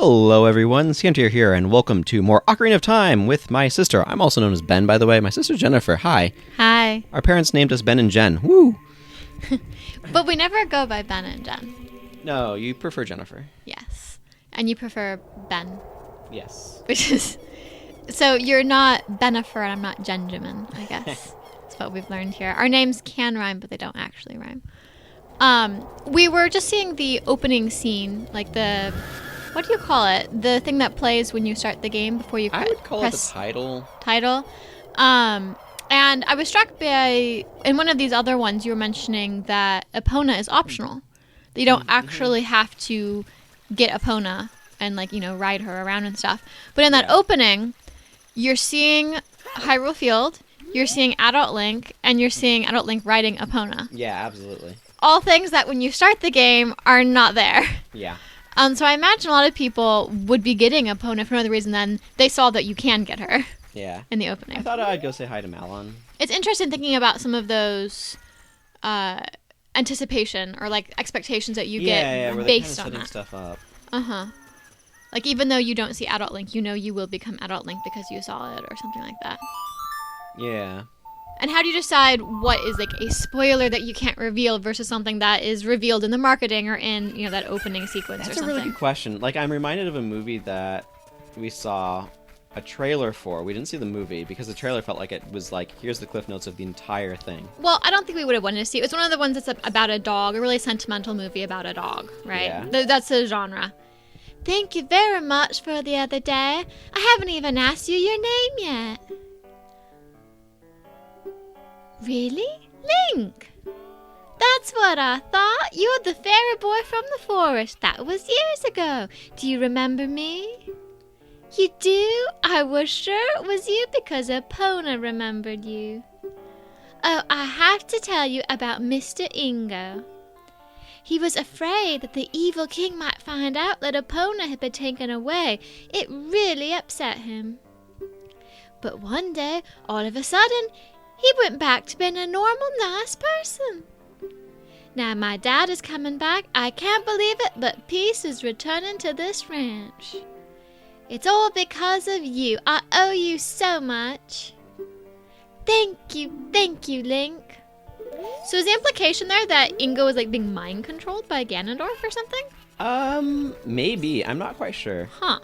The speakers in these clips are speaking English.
Hello everyone, Scantier here, and welcome to more Ocarina of Time with my sister. I'm also known as Ben, by the way. My sister Jennifer, hi. Hi. Our parents named us Ben and Jen, woo! But we never go by Ben and Jen. No, you prefer Jennifer. Yes. And you prefer Ben. Yes. Which is... So you're not Benifer and I'm not Genjamin, I guess. That's what we've learned here. Our names can rhyme, but they don't actually rhyme. We were just seeing the opening scene, like the... What do you call it? The thing that plays when you start the game before you I would call it the press title. Title. And I was struck by, in one of these other ones, you were mentioning that Epona is optional. That you don't actually have to get Epona and, like, you know, ride her around and stuff. But in that opening, you're seeing Hyrule Field, you're seeing Adult Link, and you're seeing Adult Link riding Epona. Yeah, absolutely. All things that when you start the game are not there. Yeah. So I imagine a lot of people would be getting Epona for no other reason than they saw that you can get her. Yeah. In the opening. I thought I'd go say hi to Malon. It's interesting thinking about some of those anticipation or like expectations that you get where based they're on setting that. stuff up. Uh-huh. Like even though you don't see Adult Link, you know you will become Adult Link because you saw it or something like that. Yeah. And how do you decide what is like a spoiler that you can't reveal versus something that is revealed in the marketing or in, you know, that opening sequence That's or something? a really good question. Like, I'm reminded of a movie that we saw a trailer for. We didn't see the movie because the trailer felt like it was like, here's the cliff notes of the entire thing. Well, I don't think we would have wanted to see it. It's one of the ones that's about a dog, a really sentimental movie about a dog, right? Yeah. That's the genre. Thank you very much for the other day. I haven't even asked you your name yet. Really? Link? That's what I thought. You're the fairy boy from the forest. That was years ago. Do you remember me? You do? I was sure it was you because Epona remembered you. Oh, I have to tell you about Mr. Ingo. He was afraid that the evil king might find out that Epona had been taken away. It really upset him. But one day, all of a sudden, he went back to being a normal, nice person. Now my dad is coming back. I can't believe it, but peace is returning to this ranch. It's all because of you. I owe you so much. Thank you, Link. So is the implication there that Ingo was like being mind controlled by Ganondorf or something? Maybe. I'm not quite sure. Huh.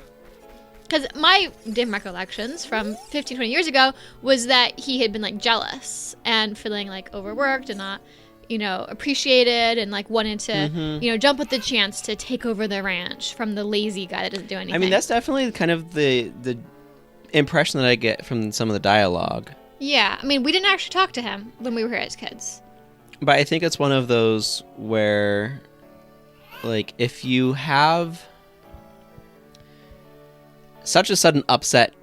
Because my dim recollections from 15, 20 years ago was that he had been, like, jealous and feeling, like, overworked and not, you know, appreciated and, like, wanted to, you know, jump at the chance to take over the ranch from the lazy guy that doesn't do anything. I mean, that's definitely kind of the impression that I get from some of the dialogue. Yeah. I mean, we didn't actually talk to him when we were here as kids. But I think it's one of those where, like, if you have such a sudden upset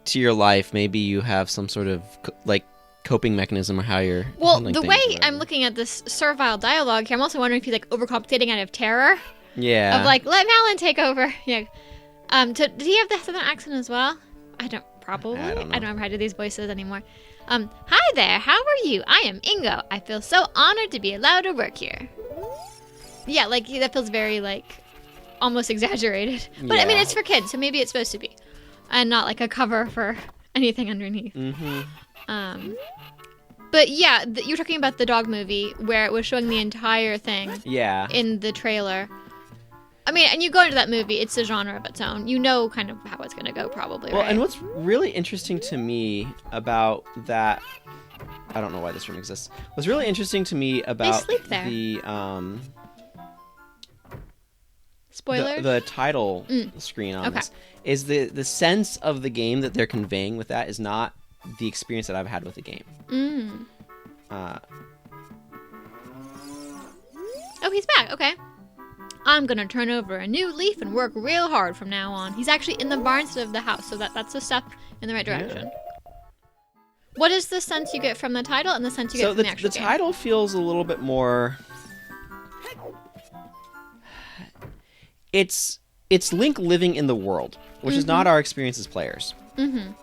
to your life, maybe you have some sort of like coping mechanism or how you're handling the things way or whatever. I'm looking at this servile dialogue here, I'm also wondering if he's like overcompensating out of terror. Yeah. Of like, let Malon take over. Yeah. Did he have the southern accent as well? I don't know. I don't remember how to do these voices anymore. Hi there, how are you? I am Ingo. I feel so honored to be allowed to work here. Yeah, like that feels very like almost exaggerated. But I mean, it's for kids, so maybe it's supposed to be. And not like a cover for anything underneath. But yeah, you're talking about the dog movie where it was showing the entire thing in the trailer. I mean, and you go into that movie, it's a genre of its own. You know kind of how it's going to go probably, Well, right? and what's really interesting to me about that... I don't know why this room exists. What's really interesting to me about sleep there. the... Spoilers? The title screen on this is the sense of the game that they're conveying with that is not the experience that I've had with the game. Oh, he's back. Okay. I'm going to turn over a new leaf and work real hard from now on. He's actually in the barn instead of the house, so that's a step in the right direction. Yeah. What is the sense you get from the title and the sense you get from the actual game? The title feels a little bit more... It's Link living in the world, which is not our experience as players. And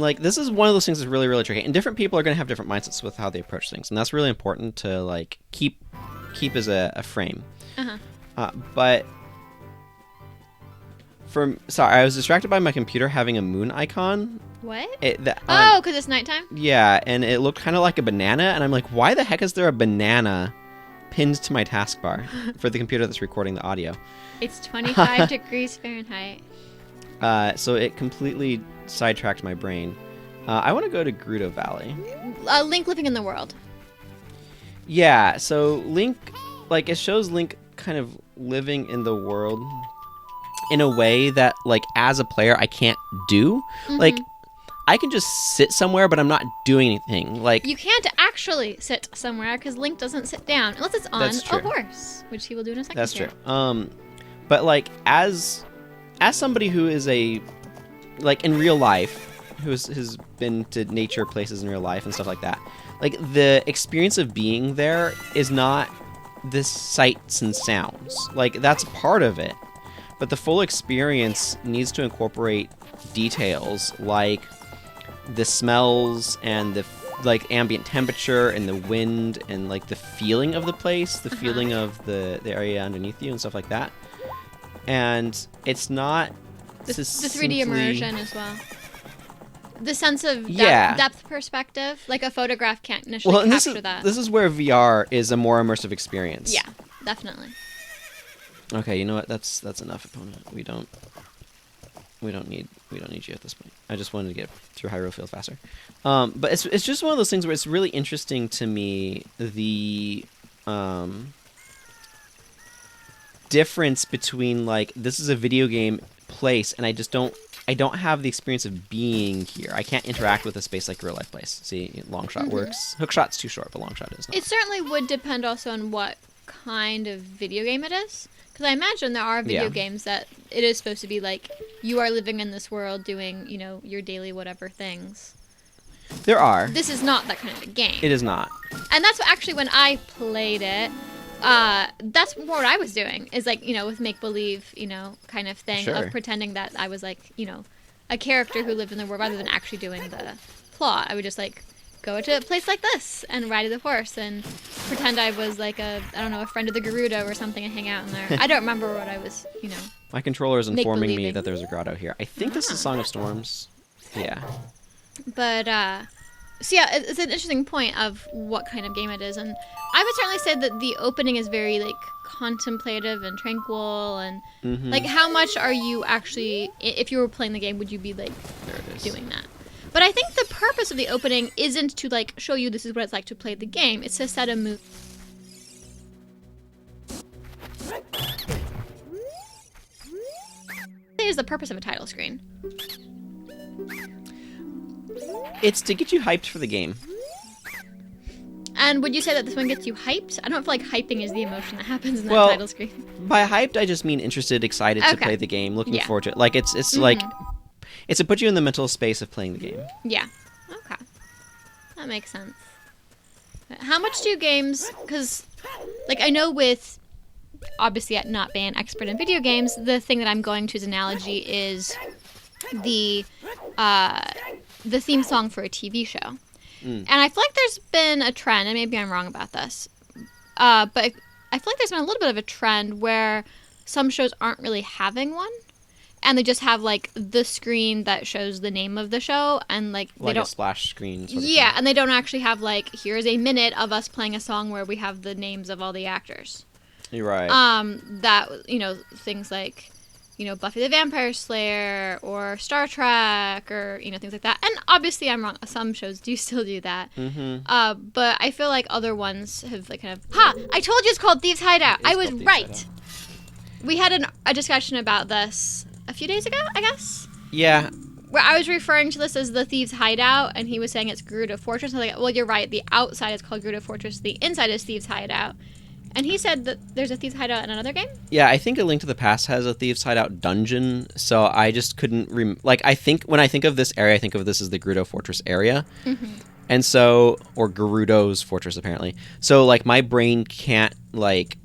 like this is one of those things that's really, really tricky. And different people are going to have different mindsets with how they approach things, and that's really important to like keep as a frame. But Sorry, I was distracted by my computer having a moon icon. What? Because it's nighttime? Yeah, and it looked kind of like a banana, and I'm like, why the heck is there a banana pinned to my taskbar for the computer that's recording the audio? It's 25 degrees Fahrenheit. So it completely sidetracked my brain. I want to go to Gerudo Valley. Link living in the world. Yeah, so Link, like, it shows Link kind of living in the world in a way that, like, as a player, I can't do. Mm-hmm. Like, I can just sit somewhere, but I'm not doing anything. Like, you can't actually sit somewhere because Link doesn't sit down unless it's on a horse, which he will do in a second. That's true. But like as somebody who is like in real life, who has been to nature places in real life and stuff like that, like the experience of being there is not the sights and sounds. Like that's part of it, but the full experience needs to incorporate details like the smells and the like ambient temperature and the wind and like the feeling of the place, the feeling of the area underneath you and stuff like that. And it's not the 3D immersion as well. The sense of depth perspective, like a photograph can't initially capture that. This is where VR is a more immersive experience. Yeah, definitely. Okay, you know what? That's enough, opponent. We don't need you at this point. I just wanted to get through Hyrule Field faster. But it's just one of those things where it's really interesting to me the difference between like this is a video game place and I don't have the experience of being here. I can't interact with a space like a real life place. See, long shot works. Hook shot's too short, but long shot is not. It certainly would depend also on what kind of video game it is. Because I imagine there are video games that it is supposed to be like you are living in this world doing, you know, your daily whatever things. There are. This is not that kind of a game. It is not. And that's actually when I played it, that's more what I was doing. Is like, you know, with make-believe, you know, kind of thing of pretending that I was like, you know, a character who lived in the world rather than actually doing the plot. I would just like go to a place like this and ride the horse and pretend I was like a friend of the Gerudo or something and hang out in there. I don't remember what I was, you know. My controller is informing me that there's a grotto here. I think this is Song of Storms. Yeah. But, so yeah, it's an interesting point of what kind of game it is. And I would certainly say that the opening is very, like, contemplative and tranquil. And, like, how much are you actually, if you were playing the game, would you be, like, doing that? But I think the purpose of the opening isn't to, like, show you this is what it's like to play the game. It's to set a mood. Is the purpose of a title screen. It's to get you hyped for the game. And would you say that this one gets you hyped? I don't feel like hyping is the emotion that happens in that title screen. By hyped, I just mean interested, excited to play the game, looking forward to it. Like, it's like... It's to put you in the mental space of playing the game. Yeah. Okay. That makes sense. How much do games... Because, like, I know with... Obviously, not being an expert in video games, the thing that I'm going to as analogy is the theme song for a TV show. And I feel like there's been a trend, and maybe I'm wrong about this, but I feel like there's been a little bit of a trend where some shows aren't really having one. And they just have, like, the screen that shows the name of the show, and, like... They don't, a splash screen sort of thing. thing. And they don't actually have, like, here's a minute of us playing a song where we have the names of all the actors. You're right. That, you know, things like, you know, Buffy the Vampire Slayer, or Star Trek, or, you know, things like that. And obviously I'm wrong. Some shows do still do that. But I feel like other ones have, like, kind of... I told you it's called Thieves Hideout! I was right! We had a discussion about this... a few days ago, I guess? Yeah. Where I was referring to this as the Thieves Hideout, and he was saying it's Gerudo Fortress. I was like, well, you're right. The outside is called Gerudo Fortress. The inside is Thieves Hideout. And he said that there's a Thieves Hideout in another game? Yeah, I think A Link to the Past has a Thieves Hideout dungeon, so I just couldn't... I think when I think of this area, I think of this as the Gerudo Fortress area. And so... Or Gerudo's Fortress, apparently. So, like, my brain can't, like,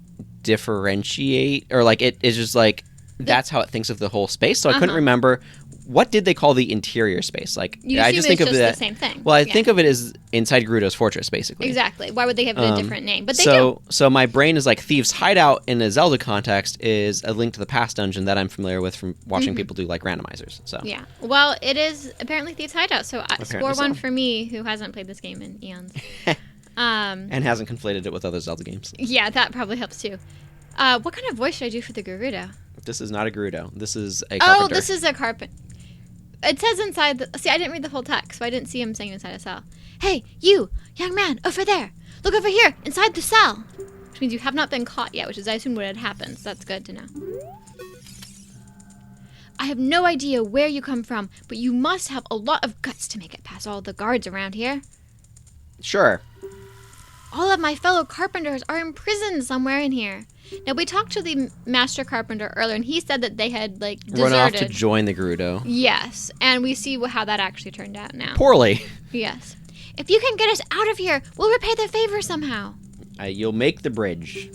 differentiate, or, like, it's just, like... That's how it thinks of the whole space. So I couldn't remember what did they call the interior space? Like, You I assume just it's think of just it. the same thing. Well, I Yeah. think of it as inside Gerudo's fortress, basically. Exactly. Why would they have it a different name? But they do. So my brain is like Thieves' Hideout in a Zelda context is a Link to the Past dungeon that I'm familiar with from watching people do like randomizers. So Yeah. Well, it is apparently Thieves' Hideout, so score one so. for me, who hasn't played this game in eons. And hasn't conflated it with other Zelda games. Yeah, that probably helps too. What kind of voice should I do for the Gerudo? This is not a Gerudo. This is a Carpenter. Oh, this is a Carpenter. It says inside the... See, I didn't read the whole text, so I didn't see him saying inside a cell. Hey, you, young man, over there. Look over here, inside the cell. Which means you have not been caught yet, which is, I assume, what had happened, so that's good to know. I have no idea where you come from, but you must have a lot of guts to make it past all the guards around here. Sure. All of my fellow carpenters are imprisoned somewhere in here. Now, we talked to the master carpenter earlier, and he said that they had, like, deserted. Run off to join the Gerudo. Yes, and we see how that actually turned out now. Poorly. Yes. If you can get us out of here, we'll repay the favor somehow. You'll make the bridge.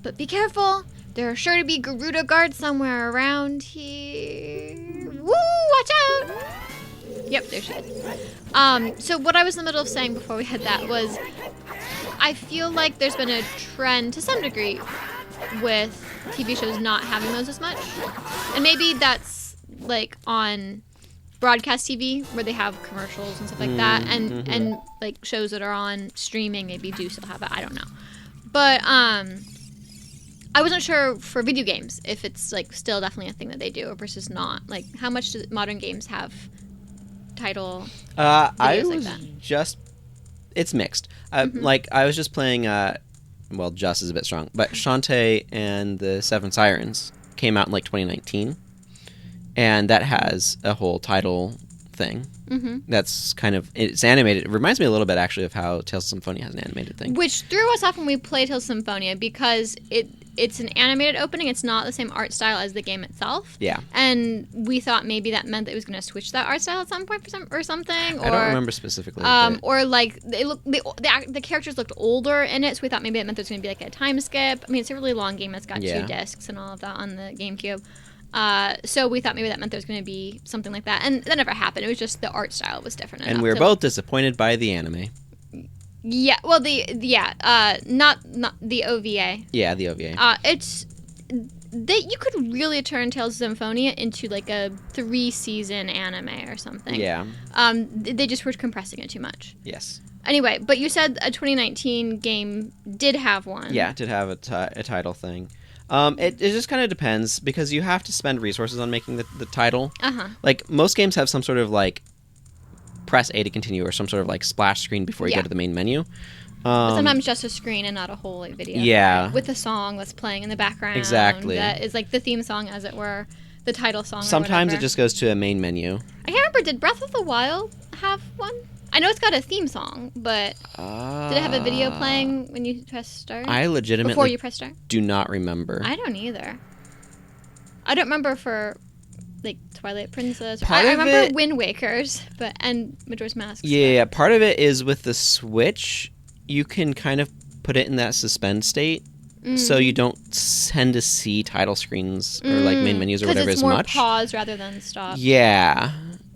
But be careful. There are sure to be Gerudo guards somewhere around here. Woo! Watch out! Yep, there she is. So what I was in the middle of saying before we had that was, I feel like there's been a trend to some degree with TV shows not having those as much. And maybe that's like on broadcast TV where they have commercials and stuff like that, and like shows that are on streaming maybe do still have it. I don't know. But I wasn't sure for video games if it's like still definitely a thing that they do or versus not. Like how much do modern games have title I videos was like that? just... It's mixed. Like, I was just playing... well, just is a bit strong. But Shantae and the Seven Sirens came out in, like, 2019. And that has a whole title thing. That's kind of... It's animated. It reminds me a little bit, actually, of how Tales of Symphonia has an animated thing. Which threw us off when we played Tales of Symphonia because it's an animated opening. It's not the same art style as the game itself. Yeah. And we thought maybe that meant that it was going to switch that art style at some point or something. I don't remember specifically. Or like the characters looked older in it, so we thought maybe it meant there's going to be like a time skip. I mean, it's a really long game. It's got 2 discs and all of that on the GameCube. So we thought maybe that meant there was going to be something like that, and that never happened. It was just the art style was different. And we were both disappointed by the anime. Yeah, well, not the OVA. Yeah, the OVA. You could really turn Tales of Symphonia into like a 3-season anime or something. Yeah. They just were compressing it too much. Yes. Anyway, but you said a 2019 game did have one. Yeah, it did have a title thing. It just kind of depends because you have to spend resources on making the title. Like most games have some sort of like press A to continue or some sort of like splash screen before you go to the main menu. But sometimes just a screen and not a whole like video. Yeah. With a song that's playing in the background. Exactly. That is like the theme song, as it were, the title song. Sometimes it just goes to a main menu. I can't remember. Did Breath of the Wild have one? I know it's got a theme song, but did it have a video playing when you press start? I legitimately before you press start? Do not remember. I don't either. I don't remember for like Twilight Princess. I remember Wind Waker's, and Majora's Mask. Yeah, part of it is with the Switch, you can kind of put it in that suspend state, so you don't tend to see title screens or like main menus or whatever as much. Because it's more pause rather than stop. Yeah.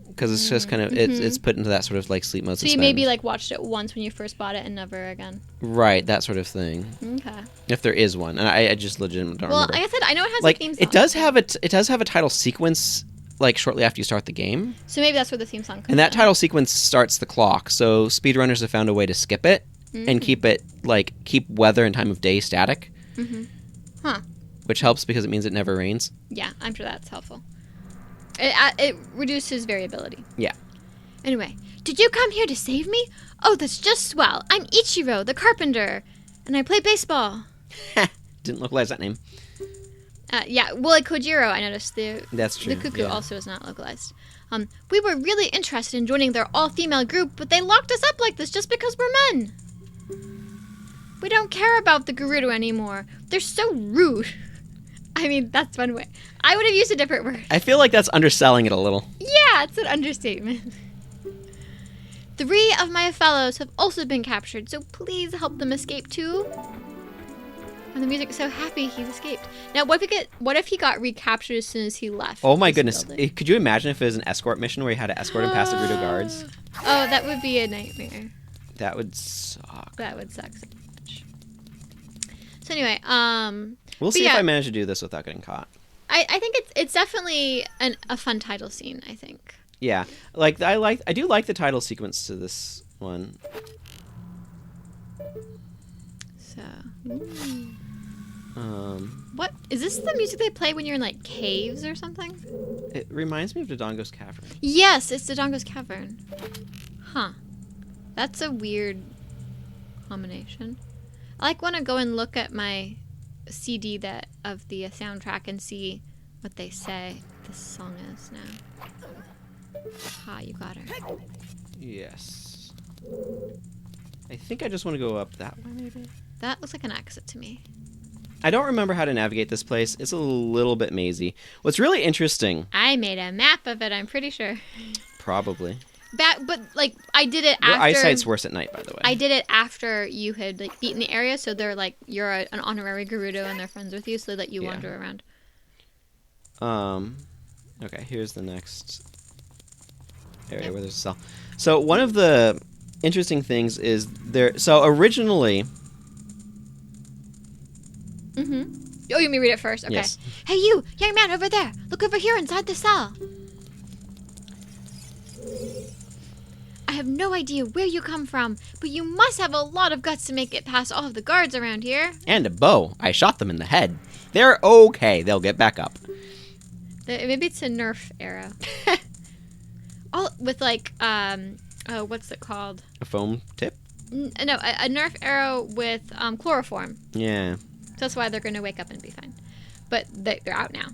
Because it's just kind of it's put into that sort of like sleep mode. So you maybe like watched it once when you first bought it and never again. Right, that sort of thing. Okay. If there is one, and I just legitimately don't remember. Well, like I said, I know it has like, a theme song. It does have a title sequence like shortly after you start the game. So maybe that's where the theme song comes And that title sequence starts the clock. So speedrunners have found a way to skip it and keep weather and time of day static. Huh. Which helps because it means it never rains. Yeah, I'm sure that's helpful. It reduces variability. Yeah. Anyway, did you come here to save me? Oh, that's just swell. I'm Ichiro, the carpenter, and I play baseball. Didn't localize that name. Yeah, well, like Kojiro, I noticed That's true. The cuckoo also is not localized. We were really interested in joining their all-female group, but they locked us up like this just because we're men. We don't care about the Gerudo anymore. They're so rude. I mean, that's one way. I would have used a different word. I feel like that's underselling it a little. Yeah, it's an understatement. 3 of my fellows have also been captured, so please help them escape too. And the music's so happy he's escaped. Now, what if he got recaptured as soon as he left? Oh my goodness. Could you imagine if it was an escort mission where you had to escort him past the Gerudo guards? Oh, that would be a nightmare. That would suck. That would suck so much. So anyway, we'll see if I manage to do this without getting caught. I think it's definitely a fun title scene, I think. Yeah. I do like the title sequence to this one. So, what is this the music they play when you're in like caves or something? It reminds me of Dodongo's Cavern. Yes, it's Dodongo's Cavern. Huh. That's a weird combination. I want to go and look at my CD of the soundtrack and see what they say this song is now. Ha, you got her. Yes. I think I just want to go up that way, maybe? That looks like an exit to me. I don't remember how to navigate this place. It's a little bit mazy. What's really interesting... I made a map of it, I'm pretty sure. Probably. But I did it after... Your eyesight's worse at night, by the way. I did it after you had beaten the area, so they're you're an honorary Gerudo and they're friends with you, so they let you wander around. Okay, here's the next area where there's a cell. So one of the interesting things is there... So originally... Mm-hmm. Oh, you want me to read it first? Okay. Yes. Hey, you, young man over there. Look over here inside the cell. I have no idea where you come from, but you must have a lot of guts to make it past all of the guards around here. And a bow. I shot them in the head. They're okay. They'll get back up. Maybe it's a Nerf arrow. All with what's it called? A foam tip? No, a Nerf arrow with chloroform. Yeah. So that's why they're going to wake up and be fine. But they're out now.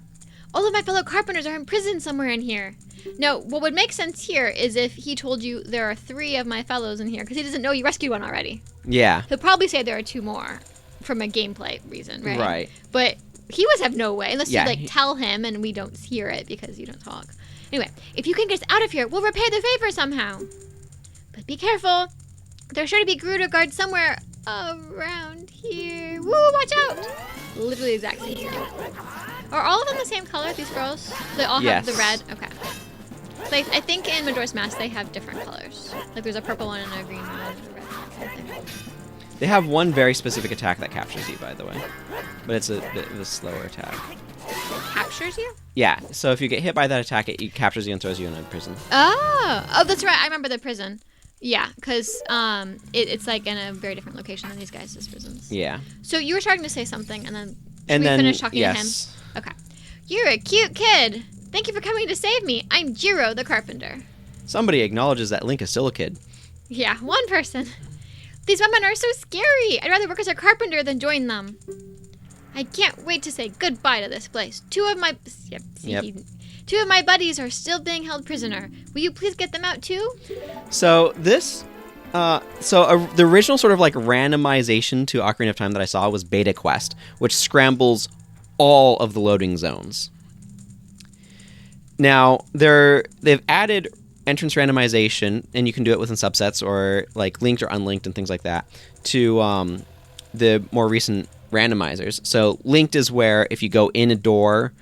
All of my fellow carpenters are in prison somewhere in here. No, what would make sense here is if he told you there are 3 of my fellows in here, because he doesn't know you rescued one already. Yeah. He'll probably say there are 2 more from a gameplay reason, right? Right. But he must have no way, unless you tell him and we don't hear it because you don't talk. Anyway, if you can get us out of here, we'll repay the favor somehow. But be careful. There's sure to be Gerudo guards somewhere around here. Woo, watch out! Literally the exact same. Are all of them the same color, these girls? They all have the red? Okay. So I think in Majora's Mask they have different colors. There's a purple one and a green one and a red one. They have one very specific attack that captures you, by the way. But it's a bit of a slower attack. Captures you? Yeah, so if you get hit by that attack, it captures you and throws you in a prison. Oh, that's right. I remember the prison. Yeah, because it's in a very different location than these guys' prisons. Yeah. So you were starting to say something, and then we finish talking to him? Okay. You're a cute kid. Thank you for coming to save me. I'm Jiro, the carpenter. Somebody acknowledges that Link is still a kid. Yeah, one person. These women are so scary. I'd rather work as a carpenter than join them. I can't wait to say goodbye to this place. 2 of my... Two of my buddies are still being held prisoner. Will you please get them out too? So this... the original sort of randomization to Ocarina of Time that I saw was Beta Quest, which scrambles all of the loading zones. Now, they've added entrance randomization, and you can do it within subsets or linked or unlinked and things like that, to the more recent randomizers. So linked is where if you go in a door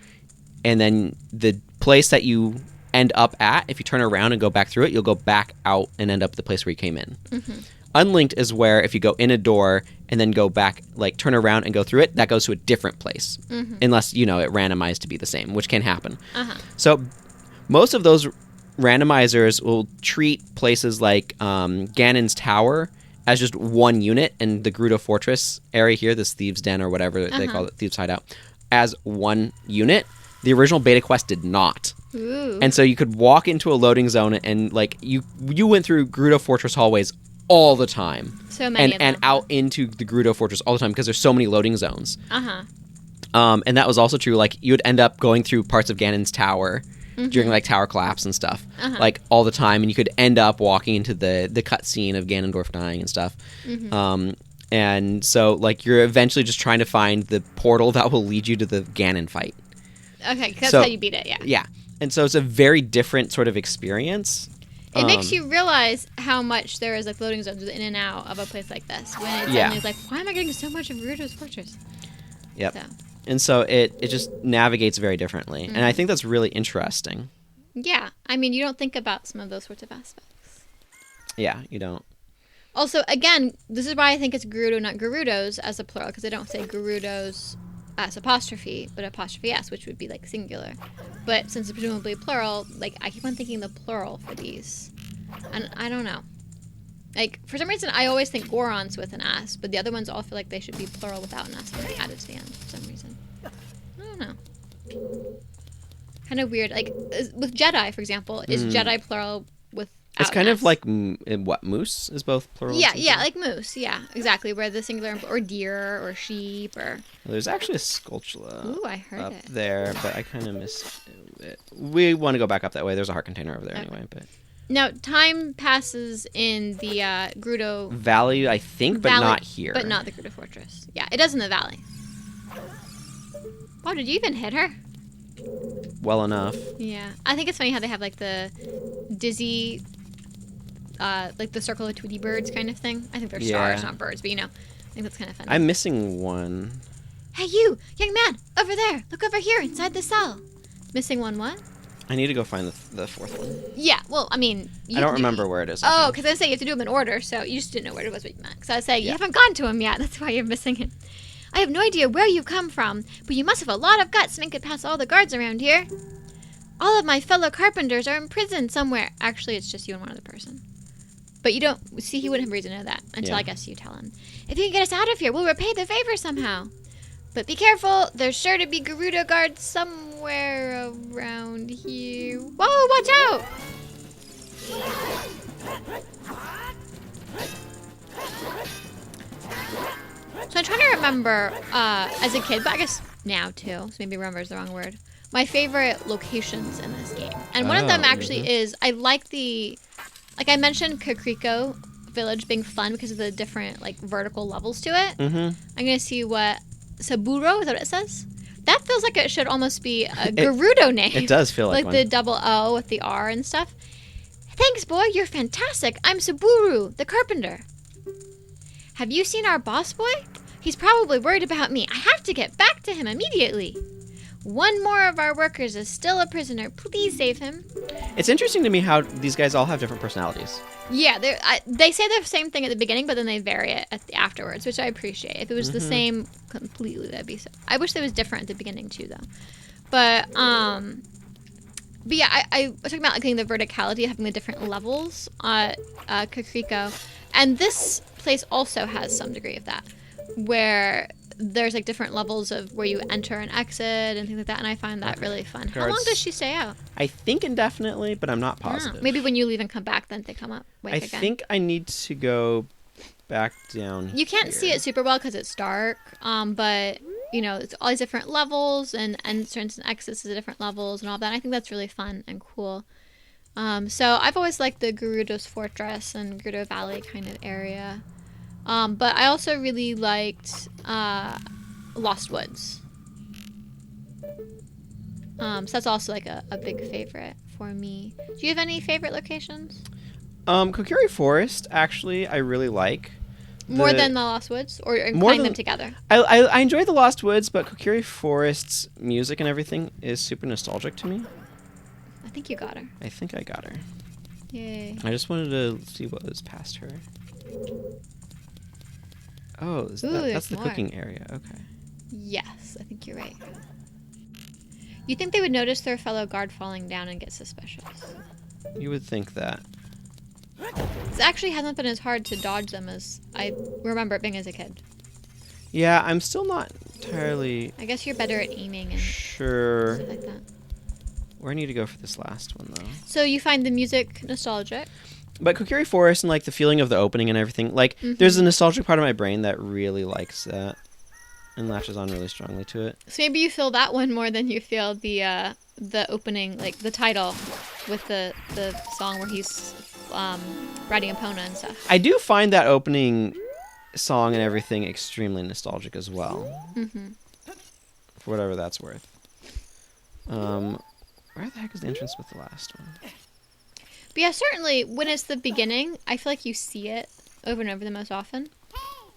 and then the place that you end up at, if you turn around and go back through it, you'll go back out and end up at the place where you came in. Mm-hmm. Unlinked is where if you go in a door and then go back, turn around and go through it, that goes to a different place. Mm-hmm. Unless, it randomized to be the same, which can happen. Uh-huh. So most of those randomizers will treat places like Ganon's Tower as just one unit, and the Gerudo Fortress area here, this Thieves Den or whatever they call it, Thieves Hideout, as one unit. The original Beta Quest did not. Ooh. And so you could walk into a loading zone and you went through Gerudo Fortress hallways all the time. So many of them. And out into the Gerudo Fortress all the time because there's so many loading zones. Uh-huh. And that was also true. You would end up going through parts of Ganon's Tower during tower collapse and stuff, all the time, and you could end up walking into the cutscene of Ganondorf dying and stuff. Mm-hmm. And so you're eventually just trying to find the portal that will lead you to the Ganon fight. Okay, that's how you beat it, yeah. Yeah, and so it's a very different sort of experience. It makes you realize how much there is loading zones in and out of a place like this. When it's suddenly why am I getting so much of Gerudo's Fortress? Yep. So. And so it just navigates very differently. And I think that's really interesting. Yeah. I mean, you don't think about some of those sorts of aspects. Yeah, you don't. Also, again, this is why I think it's Gerudo, not Gerudos as a plural, because they don't say Gerudos as apostrophe, but apostrophe S, which would be like singular. But since it's presumably plural, like I keep on thinking the plural for these. And I don't know. Like, for some reason, I always think Gorons with an S, but the other ones all feel like they should be plural without an S and be added to the end for some reason. I don't know. Kind of weird. Like, with Jedi, for example, is Jedi plural with It's kind of like, what, moose is both plural? Yeah, like moose. Yeah, exactly. Where the singular, or deer, or sheep, or... Well, there's actually a Skulltula Ooh, I heard up it. there, but I kind of missed it. We want to go back up that way. There's a heart container over there anyway, but... Now, time passes in the Gerudo Valley, I think, but Valley, not here. But not the Gerudo Fortress. Yeah, it does in the valley. Wow, did you even hit her? Well enough. Yeah. I think it's funny how they have, like, the dizzy, like, the circle of Tweety birds kind of thing. I think they're stars, not birds, but, you know, I think that's kind of funny. I'm missing one. Hey, you! Young man! Over there! Look over here, inside the cell! Missing one what? I need to go find the fourth one. Yeah, well, I mean... I don't remember where it is. Oh, because I was saying you have to do them in order, so you just didn't know where it was what you meant. Because I was saying, you haven't gone to him yet, that's why you're missing it. I have no idea where you've come from, but you must have a lot of guts to make it past all the guards around here. All of my fellow carpenters are in prison somewhere. Actually, it's just you and one other person. But you don't... See, he wouldn't have reason to know that until I guess you tell him. If you can get us out of here, we'll repay the favor somehow. But be careful, there's sure to be Gerudo guards somewhere around here. Whoa, watch out! So I'm trying to remember, as a kid, but I guess now too, so maybe remember is the wrong word, my favorite locations in this game. And one of them actually is, I like like I mentioned Kakriko Village being fun because of the different, like, vertical levels to it. I'm going to see what... Saburo, is that what it says? That feels like it should almost be a Gerudo name. It does feel like one. the double O with the R and stuff. Thanks, boy. You're fantastic. I'm Saburo, the carpenter. Have you seen our boss boy? He's probably worried about me. I have to get back to him immediately. One more of our workers is still a prisoner. Please save him. It's interesting to me how these guys all have different personalities. Yeah, they say the same thing at the beginning, but then they vary it afterwards, which I appreciate. If it was the same completely, that'd be so... I wish it was different at the beginning, too, though. But yeah, I was talking about, like, getting the verticality, having the different levels at Kakriko. And this place also has some degree of that, where there's, like, different levels of where you enter and exit and things like that, and I find that really fun. How long does she stay out? I think indefinitely, but I'm not positive. Maybe when you leave and come back, then they come up. I think I need to go back down You can't see it super well because it's dark, but, you know, it's all these different levels, and entrance and exits is different levels and all that. I think that's really fun and cool. So I've always liked the Gerudo's Fortress and Gerudo Valley kind of area. But I also really liked Lost Woods. So that's also like a big favorite for me. Do you have any favorite locations? Kokiri Forest, actually, I really like. More than the Lost Woods? Or playing them together? I enjoy the Lost Woods, but Kokiri Forest's music and everything is super nostalgic to me. I think you got her. I think I got her. Yay. I just wanted to see what was past her. Oh, that's the cooking area. Okay. Yes, I think you're right. You think they would notice their fellow guard falling down and get suspicious? You would think that. It actually hasn't been as hard to dodge them as I remember it being as a kid. Yeah, I'm still not entirely... I guess you're better at aiming and sure. stuff like that. Where I need to go for this last one, though. So you find the music nostalgic? But Kokiri Forest and, like, the feeling of the opening and everything, like, there's a nostalgic part of my brain that really likes that and latches on really strongly to it. So maybe you feel that one more than you feel the opening, like, the title with the song where he's riding Epona and stuff. I do find that opening song and everything extremely nostalgic as well. For whatever that's worth. Where the heck is the entrance with the last one? But yeah, certainly when it's the beginning, I feel like you see it over and over the most often.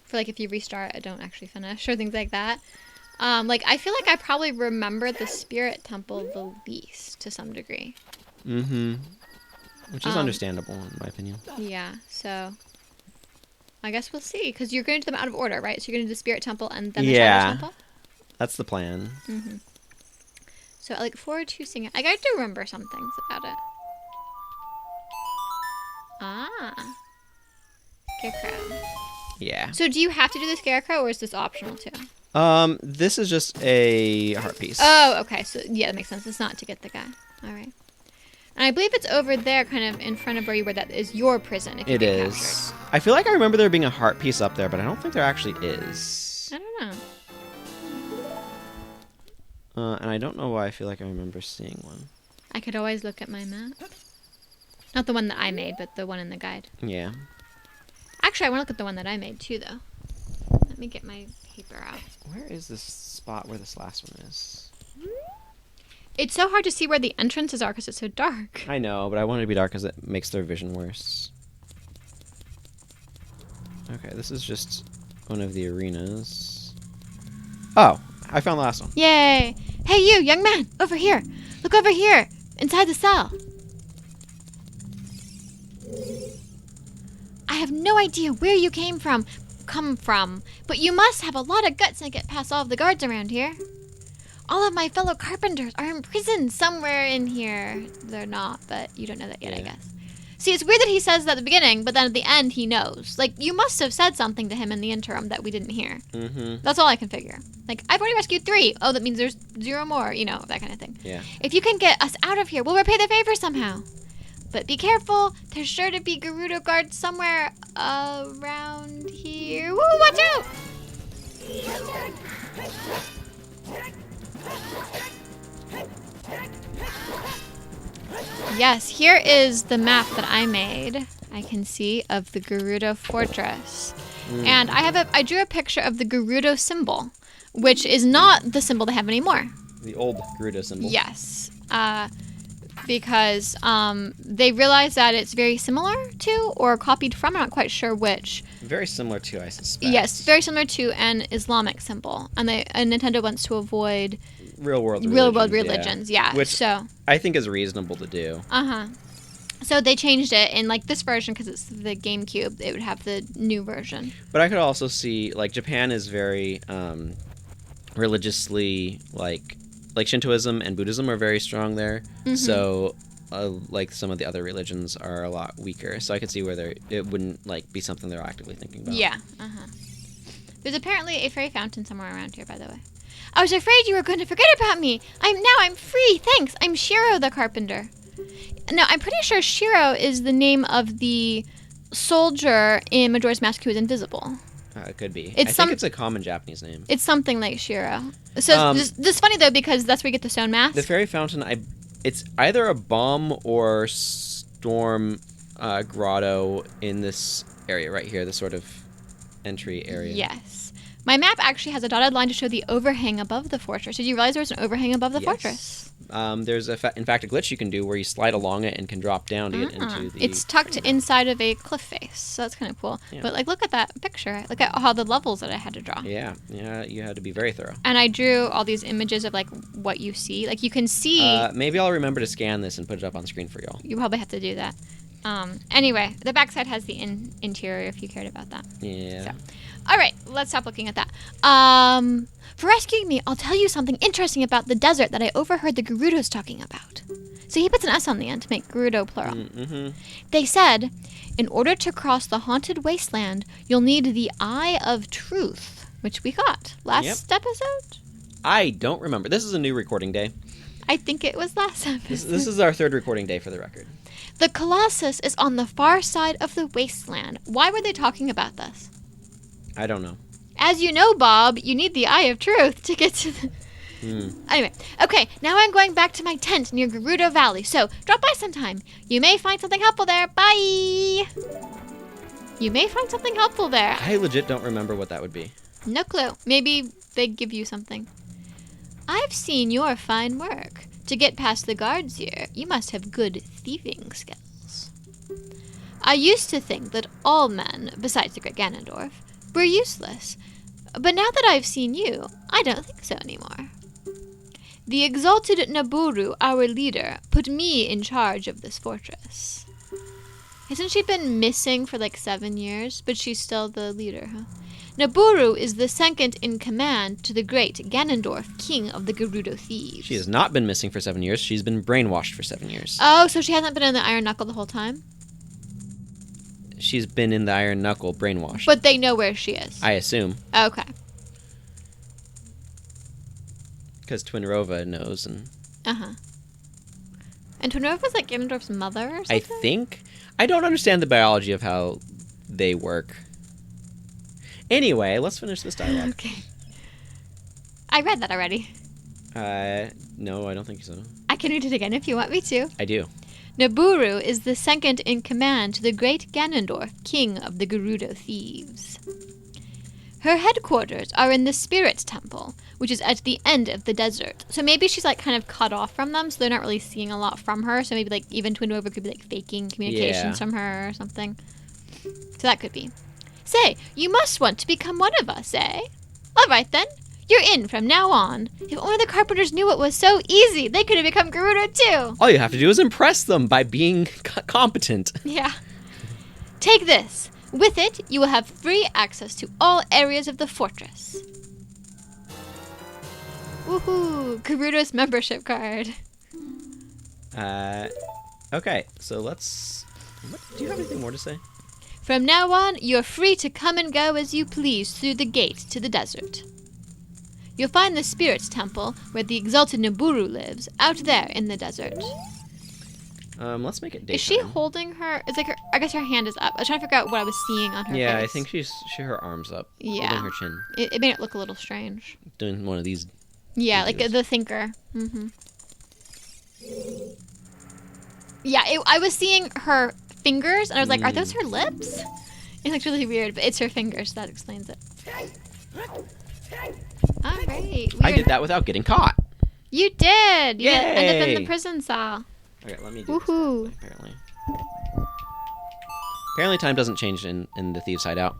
For like if you restart, I don't actually finish or things like that. Like, I feel like I probably remember the Spirit Temple the least to some degree. Mm-hmm. Which is understandable, in my opinion. Yeah, so I guess we'll see. Because you're going to do them out of order, right? So you're going to do the Spirit Temple and then the Shadow Temple? That's the plan. Mm-hmm. So I look forward to seeing it. I got to remember some things about it. Ah. Scarecrow. Yeah. So do you have to do the Scarecrow, or is this optional too? This is just a heart piece. Oh, okay. So, yeah, that makes sense. It's not to get the guy. All right. And I believe it's over there, kind of in front of where you were. That is your prison. If you It get is. I feel like I remember there being a heart piece up there, but I don't think there actually is. captured. I don't know. And I don't know why I feel like I remember seeing one. I could always look at my map. Not the one that I made, but the one in the guide. Yeah. Actually, I want to look at the one that I made, too, though. Let me get my paper out. Where is this spot where this last one is? It's so hard to see where the entrances are because it's so dark. I know, but I want it to be dark because it makes their vision worse. Okay, this is just one of the arenas. Oh, I found the last one. Yay! Hey, you, young man! Over here! Look over here! Inside the cell! I have no idea where you come from, but you must have a lot of guts to get past all of the guards around here. All of my fellow carpenters are in prison somewhere in here. They're not, but you don't know that yet, I guess. See, it's weird that he says that at the beginning, but then at the end he knows. Like, you must have said something to him in the interim that we didn't hear. Mm-hmm. That's all I can figure. Like, I've already rescued 3. Oh, that means there's 0 more, you know, that kind of thing. Yeah. If you can get us out of here, we'll repay the favor somehow. But be careful. There's sure to be Gerudo guards somewhere around here. Woo, watch out! Yes, here is the map that I made. I can see of the Gerudo Fortress. And I drew a picture of the Gerudo symbol, which is not the symbol they have anymore. The old Gerudo symbol. Yes. Because they realized that it's very similar to or copied from, I'm not quite sure which. Very similar to, I suspect. Yes, very similar to an Islamic symbol. And Nintendo wants to avoid real world religions, yeah. Which so I think is reasonable to do. Uh-huh. So they changed it in like this version because it's the GameCube. It would have the new version. But I could also see like Japan is very religiously like Shintoism and Buddhism are very strong there. Mm-hmm. So like some of the other religions are a lot weaker. So I could see where it wouldn't like be something they're actively thinking about. Yeah. Uh-huh. There's apparently a fairy fountain somewhere around here, by the way. I was afraid you were going to forget about me. I'm free. Thanks. I'm Shiro the Carpenter. No, I'm pretty sure Shiro is the name of the soldier in Majora's Mask who is invisible. It could be. I think it's a common Japanese name. It's something like Shiro. So this is funny though because that's where you get the stone mask. The fairy fountain, it's either a bomb or storm grotto in this area right here, this sort of entry area. Yes. My map actually has a dotted line to show the overhang above the fortress. Did you realize there was an overhang above the fortress? There's in fact a glitch you can do where you slide along it and can drop down to get into the... It's tucked inside of a cliff face, so that's kind of cool. Yeah. But like, look at that picture. Look at all the levels that I had to draw. Yeah, you had to be very thorough. And I drew all these images of like what you see. Like you can see... maybe I'll remember to scan this and put it up on the screen for y'all. You probably have to do that. Anyway, the backside has the interior if you cared about that. Yeah. So. All right, let's stop looking at that. For rescuing me, I'll tell you something interesting about the desert that I overheard the Gerudos talking about. So he puts an S on the end to make Gerudo plural. Mm-hmm. They said, in order to cross the Haunted Wasteland, you'll need the Eye of Truth, which we got last episode. I don't remember. This is a new recording day. I think it was last episode. This is our 3rd recording day for the record. The Colossus is on the far side of the wasteland. Why were they talking about this? I don't know. As you know, Bob, you need the Eye of Truth to get to the... Anyway, okay, now I'm going back to my tent near Gerudo Valley, so drop by sometime. You may find something helpful there. Bye! You may find something helpful there. I legit don't remember what that would be. No clue. Maybe they give you something. I've seen your fine work. To get past the guards here, you must have good thieving skills. I used to think that all men, besides the great Ganondorf, were useless. but now that I've seen you, I don't think so anymore. The exalted Naburu, our leader, put me in charge of this fortress. Hasn't she been missing for like 7 years? But she's still the leader, huh? Naburu is the second in command to the great Ganondorf, king of the Gerudo Thieves. She has not been missing for 7 years. She's been brainwashed for 7 years. Oh, so she hasn't been in the Iron Knuckle the whole time? She's been in the Iron Knuckle brainwashed. But they know where she is. I assume. Okay. Because Twinrova knows. Uh-huh. And Twinrova's like Ganondorf's mother or something? I think. I don't understand the biology of how they work. Anyway, let's finish this dialogue. Okay. I read that already. No, I don't think so. I can read it again if you want me to. I do. Naburu is the second in command to the great Ganondorf, king of the Gerudo Thieves. Her headquarters are in the Spirit Temple, which is at the end of the desert. So maybe she's like kind of cut off from them, so they're not really seeing a lot from her. So maybe like even Twinrova could be like faking communications from her or something. So that could be. Say, you must want to become one of us, eh? All right then. You're in from now on. If only the Carpenters knew it was so easy, they could have become Gerudo too. All you have to do is impress them by being competent. Yeah. Take this. With it, you will have free access to all areas of the fortress. Woohoo! Gerudo's membership card. Okay, so let's... Do you have anything more to say? From now on, you're free to come and go as you please through the gate to the desert. You'll find the Spirit's Temple, where the exalted Naburu lives, out there in the desert. Let's make it daytime. Is she holding her? It's like her. I guess her hand is up. I was trying to figure out what I was seeing on her face. Yeah, I think her arm's up. Yeah. Holding her chin. It made it look a little strange. Doing one of these. Yeah, like the thinker. Mm-hmm. Yeah, I was seeing her fingers, and I was like, are those her lips? It looks really weird, but it's her fingers. That explains it. All right. I did that without getting caught. You did. You Yay! ended up in the prison cell. Okay, let me do Woohoo! this. Apparently time doesn't change in the Thieves' Hideout.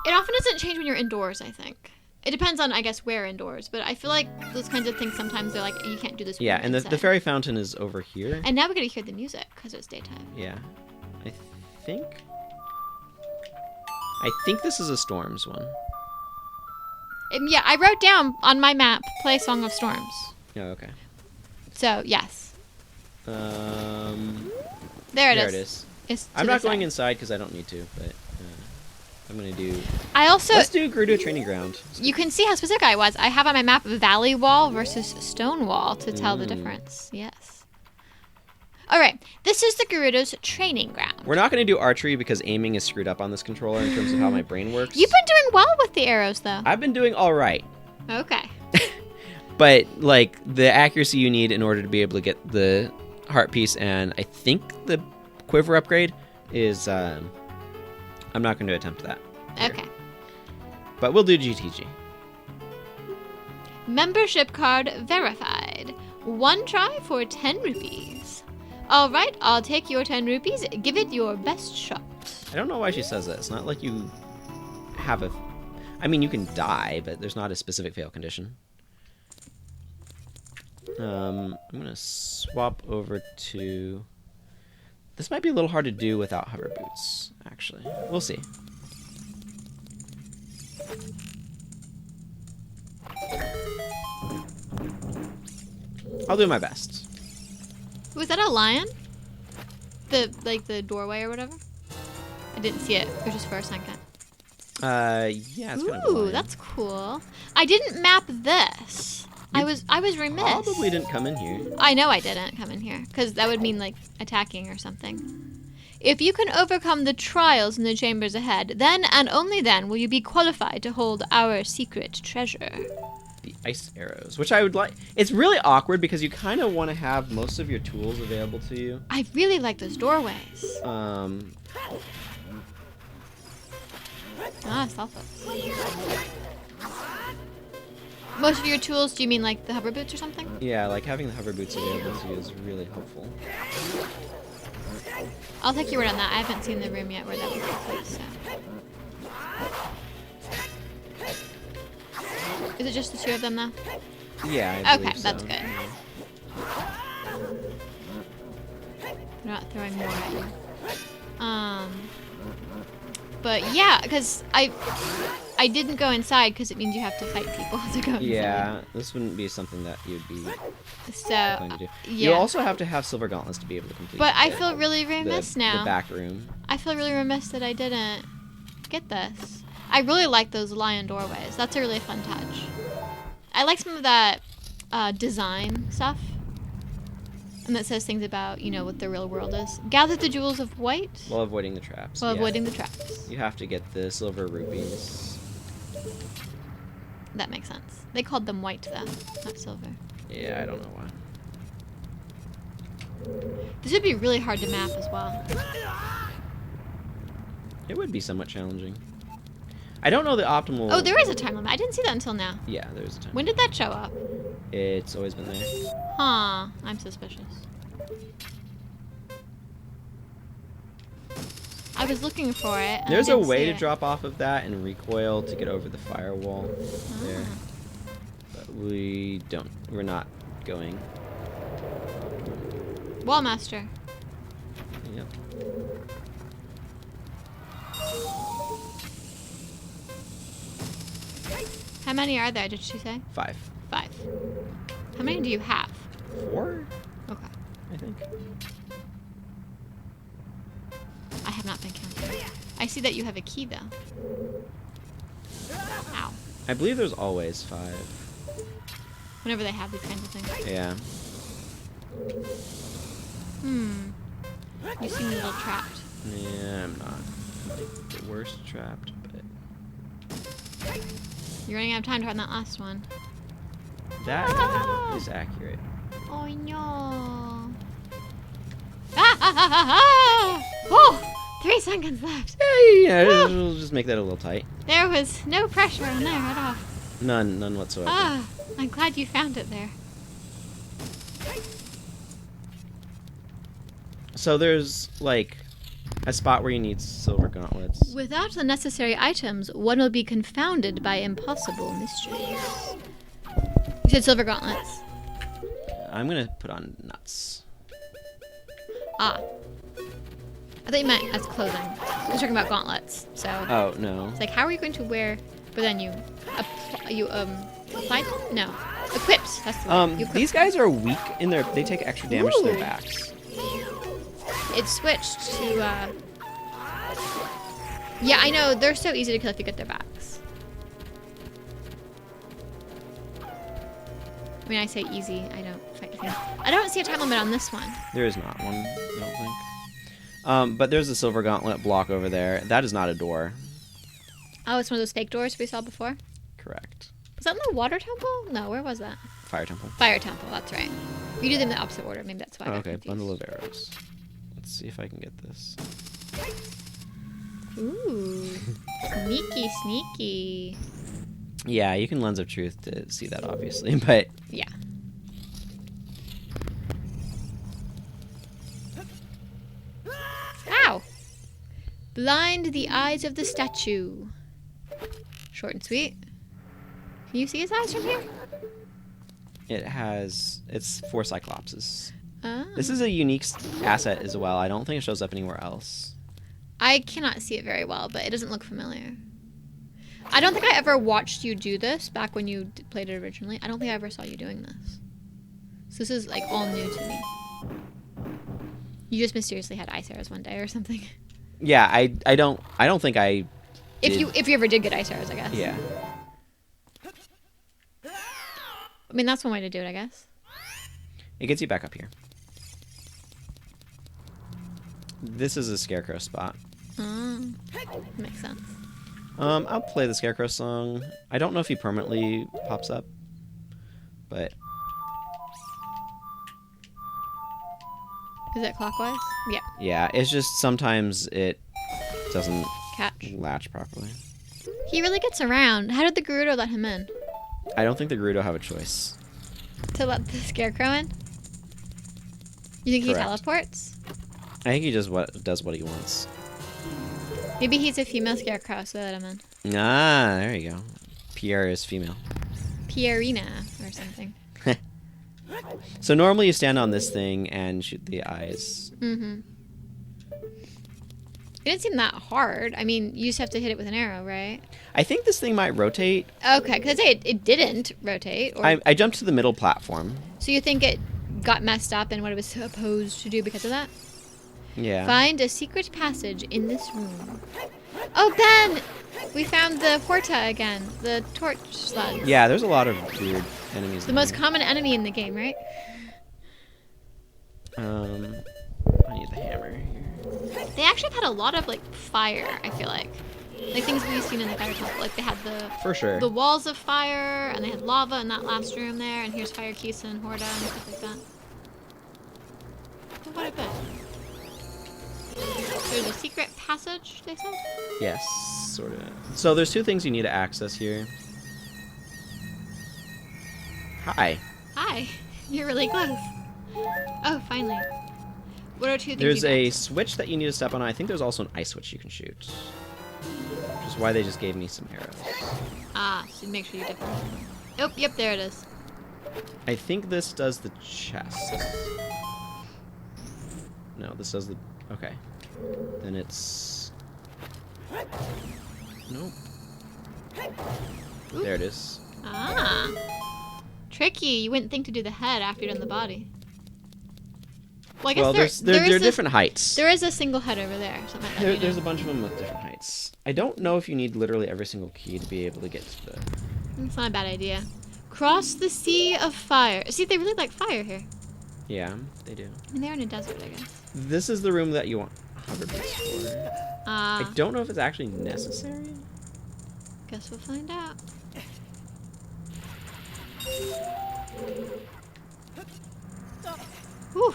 It often doesn't change when you're indoors, I think. It depends on, I guess, where indoors. But I feel like those kinds of things sometimes they're like, you can't do this. Yeah, and the fairy fountain is over here. And now we get to hear the music because it's daytime. Yeah. I think this is a Storms one. Yeah, I wrote down on my map, play Song of Storms. Oh, okay. So, yes. There There it is. I'm not going inside because I don't need to, but I'm going to do... Let's do Gerudo Training Ground. You can see how specific I was. I have on my map Valley Wall versus Stone Wall to tell the difference. Yes. All right. This is the Gerudo's Training Ground. We're not going to do archery because aiming is screwed up on this controller in terms of how my brain works. You've been doing well with the arrows, though. I've been doing all right. Okay. But, like, the accuracy you need in order to be able to get the heart piece and I think the quiver upgrade is... I'm not going to attempt that. Here. Okay. But we'll do GTG. Membership card verified. 1 try for 10 rupees. All right, I'll take your 10 rupees. Give it your best shot. I don't know why she says that. It's not like you have a... I mean, you can die, but there's not a specific fail condition. I'm going to swap over to... This might be a little hard to do without hover boots, actually. We'll see. I'll do my best. Was that a lion? The doorway or whatever? I didn't see it. It was just for a second. Yeah, it's kind of a Ooh, lion. that's cool. I didn't map this. I was remiss. Probably didn't come in here. I know I didn't come in here, because that would mean, like, attacking or something. If you can overcome the trials in the chambers ahead, then and only then will you be qualified to hold our secret treasure. The ice arrows, which I would like. It's really awkward because you kind of want to have most of your tools available to you. I really like those doorways. Selfless. Most of your tools, do you mean like the hover boots or something? Yeah, like having the hover boots available to you is really helpful. I'll take your word on that. I haven't seen the room yet where that would take place, so. Is it just the two of them though? Yeah, I believe Okay, that's so. good. We're not throwing more at you. But yeah, because I didn't go inside because it means you have to fight people to go inside. Yeah, this wouldn't be something that you'd be So, planning to do. yeah. You also have to have silver gauntlets to be able to complete. But I feel really remiss now. The back room. I feel really remiss that I didn't get this. I really like those lion doorways. That's a really fun touch. I like some of that design stuff. And that says things about, you know, what the real world is. Gather the jewels of white. While avoiding the traps. While yeah. avoiding the traps. You have to get the silver rupees. That makes sense. They called them white though, not silver. Yeah, I don't know why. This would be really hard to map as well. It would be somewhat challenging. I don't know the optimal... Oh, there is a time limit. I didn't see that until now. Yeah, there's a time. When did that show up? It's always been there. Huh. I'm suspicious. I was looking for it. And There's I a didn't way see to it. drop off of that and recoil to get over the firewall there. But we're not going. Wallmaster. Yep. How many are there, did she say? 5. 5. How many do you have? 4, Okay. I think. I have not been counting. I see that you have a key, though. Ow. I believe there's always 5. Whenever they have these kinds of things. Yeah. You seem a little trapped. Yeah, I'm not like the worst trapped, but You're running out of time to run that last one. that is accurate. Oh, no. Oh! 3 seconds left. Yeah, we'll just make that a little tight. There was no pressure on there at all. None whatsoever. Ah, I'm glad you found it there. So there's like a spot where you need silver gauntlets. Without the necessary items, one will be confounded by impossible mysteries. You said silver gauntlets. I'm gonna put on nuts. Ah. I thought you meant as clothing. I was talking about gauntlets, so... Oh no. It's like, how are you going to wear... But then you... applied them? No. Equipped. That's the word. You equip These guys are weak in their... They take extra damage to their backs. It switched to, Yeah, I know. They're so easy to kill if you get their backs. I mean, I say easy. I don't fight things. I don't see a time limit on this one. There is not one, I don't think. But there's a silver gauntlet block over there. That is not a door. Oh, it's one of those fake doors we saw before? Correct. Was that in the water temple? No, where was that? Fire temple. Fire temple, that's right. You do them in the opposite order. Maybe that's why I got Okay, confused. bundle of arrows. Let's see if I can get this. Ooh. Sneaky, sneaky. Yeah, you can lens of truth to see that, obviously, but... Yeah. Ow! Blind the eyes of the statue. Short and sweet. Can you see his eyes from here? It's 4 cyclopses. Ah. This is a unique asset as well. I don't think it shows up anywhere else. I cannot see it very well, but it doesn't look familiar. I don't think I ever watched you do this back when you played it originally. I don't think I ever saw you doing this. So this is like all new to me. You just mysteriously had ice arrows one day or something. Yeah, I don't think I did. If you ever did get ice arrows, I guess. Yeah. I mean, that's one way to do it, I guess. It gets you back up here. This is a Scarecrow Spot. Makes sense. I'll play the Scarecrow song. I don't know if he permanently pops up, but... Is it clockwise? Yeah. Yeah, it's just sometimes it doesn't Catch. latch properly. He really gets around. How did the Gerudo let him in? I don't think the Gerudo have a choice. To let the Scarecrow in? You think he Correct. teleports? I think he just does what he wants. Maybe he's a female Scarecrow, so let him in. Ah, there you go. Pierre is female. Pierina or something. So normally you stand on this thing and shoot the eyes. Mm-hmm. It didn't seem that hard. I mean, you just have to hit it with an arrow, right? I think this thing might rotate. Okay, because it didn't rotate. Or... I jumped to the middle platform. So you think it got messed up in what it was supposed to do because of that? Yeah. Find a secret passage in this room. Oh, Ben! We found the Horta again. The torch slug. Yeah, there's a lot of weird enemies. The most common enemy in the game, right? I need the hammer here. They actually had a lot of, like, fire, I feel like. Like, things we've seen in the Fire Temple. Like, they had For sure. the walls of fire, and they had lava in that last room there, and here's Fire Kisa and Horta and stuff like that. So what a bit. There's a secret passage, they said? Yes, sort of. So there's two things you need to access here. Hi. Hi. You're really close. Oh, finally. What are two things There's you a got? switch that you need to step on. I think there's also an ice switch you can shoot. Which is why they just gave me some arrows. Ah, so make sure you definitely... Oh, yep, there it is. I think this does the chest. No, this does the... Okay. Then it's... Nope. Oop. There it is. Ah. Tricky. You wouldn't think to do the head after you've done the body. Well, I guess Well, they're different heights. There is a single head over there. Something like that, There's a bunch of them with different heights. I don't know if you need literally every single key to be able to get to the... It's not a bad idea. Cross the sea of fire. See, they really like fire here. Yeah, they do. I mean, they're in a desert, I guess. This is the room that you want hover base for. I don't know if it's actually necessary. Guess we'll find out. Whew.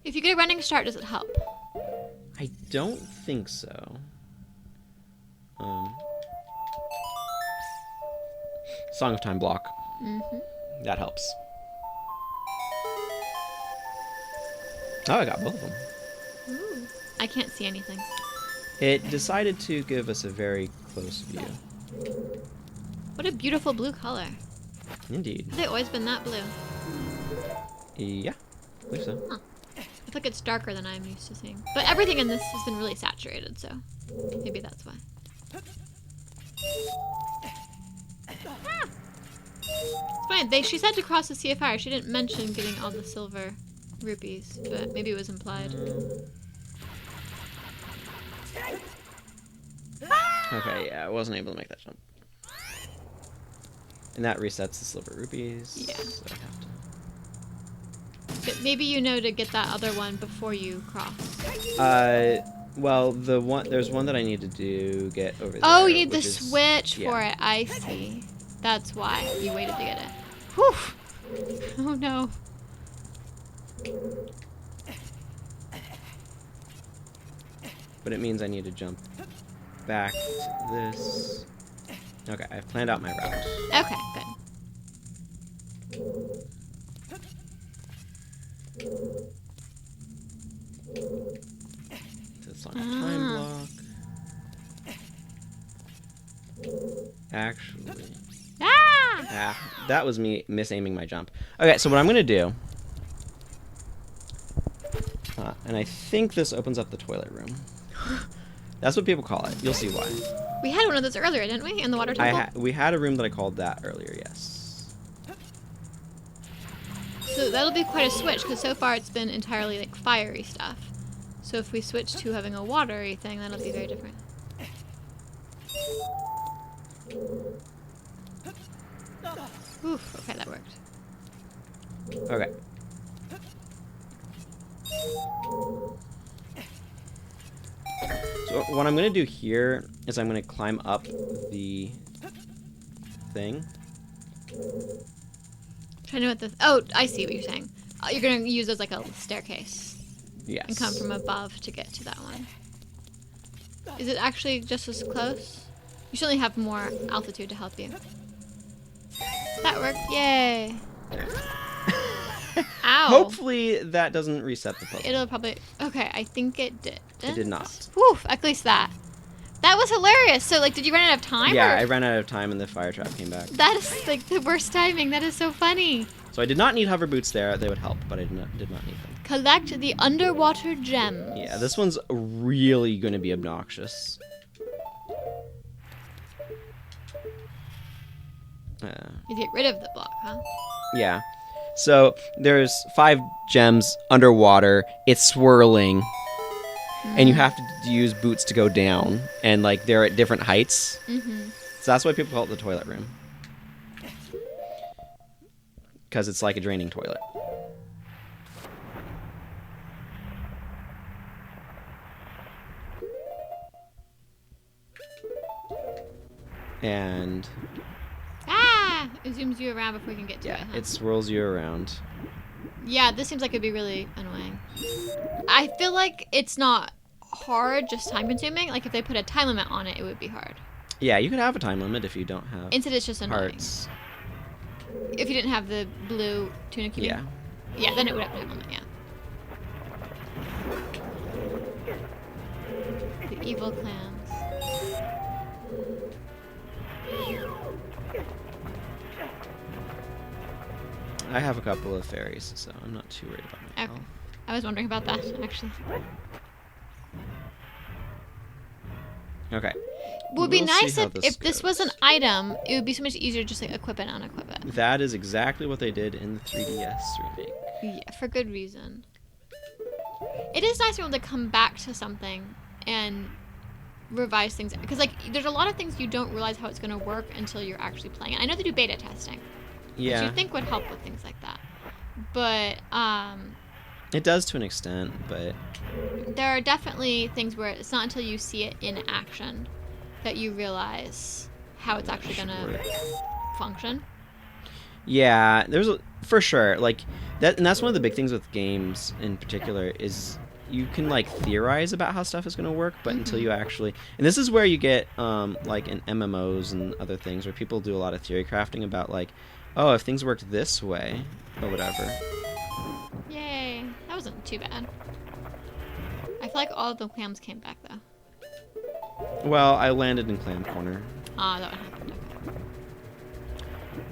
If you get a running start, does it help? I don't think so. Song of Time block. Mm-hmm. That helps. Oh, I got both of them. Ooh. I can't see anything. It decided to give us a very close view. What a beautiful blue color. Indeed. Have they always been that blue? Yeah, I believe so. Huh. I feel like it's darker than I'm used to seeing. But everything in this has been really saturated, so maybe that's why. Ah! It's fine. She said to cross the Sea of Fire. She didn't mention getting all the silver rupees, but maybe it was implied. Okay, yeah, I wasn't able to make that jump. And that resets the silver rupees. Yeah. So I have to... But maybe you know to get that other one before you cross. Well, there's one that I need to get over there. Oh, you need the which is- switch yeah. for it. I see. That's why you waited to get it. Whew! Oh no. But it means I need to jump back to this. Okay, I've planned out my route. Okay, good. To the Song of Time block. Actually... Ah! that was me misaiming my jump. Okay, so what I'm going to do... and I think this opens up the toilet room. That's what people call it. You'll see why. We had one of those earlier, didn't we? In the water temple? We had a room that I called that earlier, yes. So that'll be quite a switch, because so far it's been entirely like fiery stuff. So if we switch to having a watery thing, that'll be very different. Oof, okay, that worked. Okay. So what I'm going to do here is I'm going to climb up the thing. Trying to know what this... Oh, I see what you're saying. You're going to use it as like a staircase. Yes. And come from above to get to that one. Is it actually just as close? You certainly have more altitude to help you. That worked. Yay. Ow. Hopefully that doesn't reset the puzzle. It'll probably... Okay, I think it did. It did not. Whew, at least that. That was hilarious. So, like, did you run out of time? Yeah, or? I ran out of time and the fire trap came back. That is, like, the worst timing. That is so funny. So I did not need hover boots there. They would help, but I did not need them. Collect the underwater gems. Yeah, this one's really going to be obnoxious. You get rid of the block, huh? Yeah. So there's 5 gems underwater. It's swirling. And you have to use boots to go down. And, like, they're at different heights. Mm-hmm. So that's why people call it the toilet room. Because it's like a draining toilet. And... Ah! It zooms you around before you can get to it, yeah, huh? it swirls you around. Yeah, this seems like it'd be really annoying. I feel like it's not hard, just time consuming. Like, if they put a time limit on it, it would be hard. Yeah, you could have a time limit if you don't have Instead, it's just annoying. hearts. If you didn't have the blue tunic, you Yeah. mean? Yeah, then it would have a time limit, yeah. The evil clams. I have a couple of fairies, so I'm not too worried about my Okay. health. I was wondering about that, actually. Okay. It would be We'll see nice how if this was an goes. item, it would be so much easier to just, like, equip it and unequip it. That is exactly what they did in the 3DS remake. Yeah, for good reason. It is nice to be able to come back to something and revise things. Because, like, there's a lot of things you don't realize how it's going to work until you're actually playing it. I know they do beta testing. Yeah. Which you think would help with things like that. But, It does to an extent, but there are definitely things where it's not until you see it in action that you realize how it's actually going to function. yeah, for sure, like that, and that's one of the big things with games in particular is you can, like, theorize about how stuff is going to work, but until you actually, and this is where you get like in MMOs and other things where people do a lot of theory crafting about, like, oh, if things worked this way or whatever. Yay. That wasn't too bad. I feel like all of the clams came back, though. Well, I landed in Clam Corner. Ah, that one happened. Okay.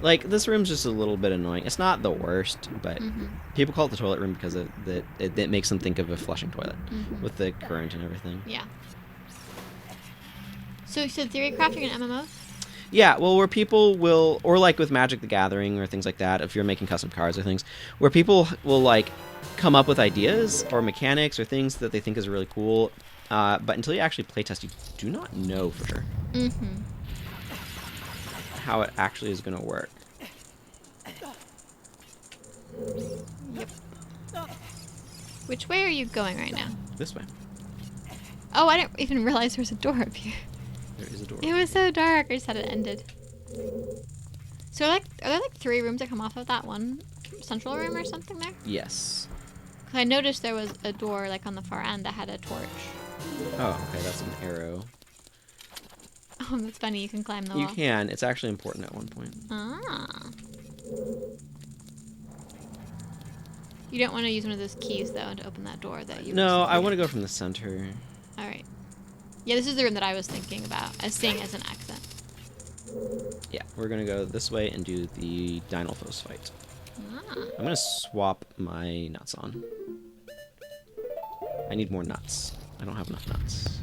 Like, this room's just a little bit annoying. It's not the worst, but Mm-hmm. people call it the toilet room because it makes them think of a flushing toilet Mm-hmm. with the current and everything. Yeah. So theory crafting and MMOs? Yeah, well, where people will, or like with Magic the Gathering or things like that, if you're making custom cards or things, where people will, like, come up with ideas or mechanics or things that they think is really cool, but until you actually playtest, you do not know for sure Mm-hmm. how it actually is going to work. Yep. Which way are you going right now? This way. Oh, I didn't even realize there was a door up here. There is a door. It was so dark. I just had it ended. So, like, are there, like, 3 rooms that come off of that one central room or something there? Yes. 'Cause I noticed there was a door, like, on the far end that had a torch. Oh, okay, that's an arrow. Oh, that's funny. You can climb the You wall. can. It's actually important at one point. Ah. You don't want to use one of those keys, though, to open that door that you... No, I want to go from the center. All right. Yeah, this is the room that I was thinking about as seeing as an exit. Yeah, we're going to go this way and do the Dinolfos Fight. Ah. I'm going to swap my nuts on. I need more nuts. I don't have enough nuts.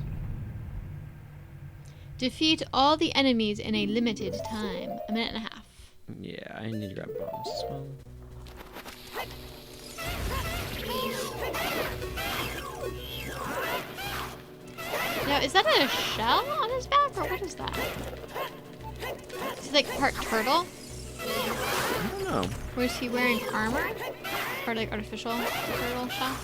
Defeat all the enemies in a limited time. 1.5 minutes. Yeah, I need to grab bombs as well. Now, is that a shell on his back, or what is that? Is he, like, part turtle? I don't know. Or is he wearing armor? Or, like, artificial turtle shell?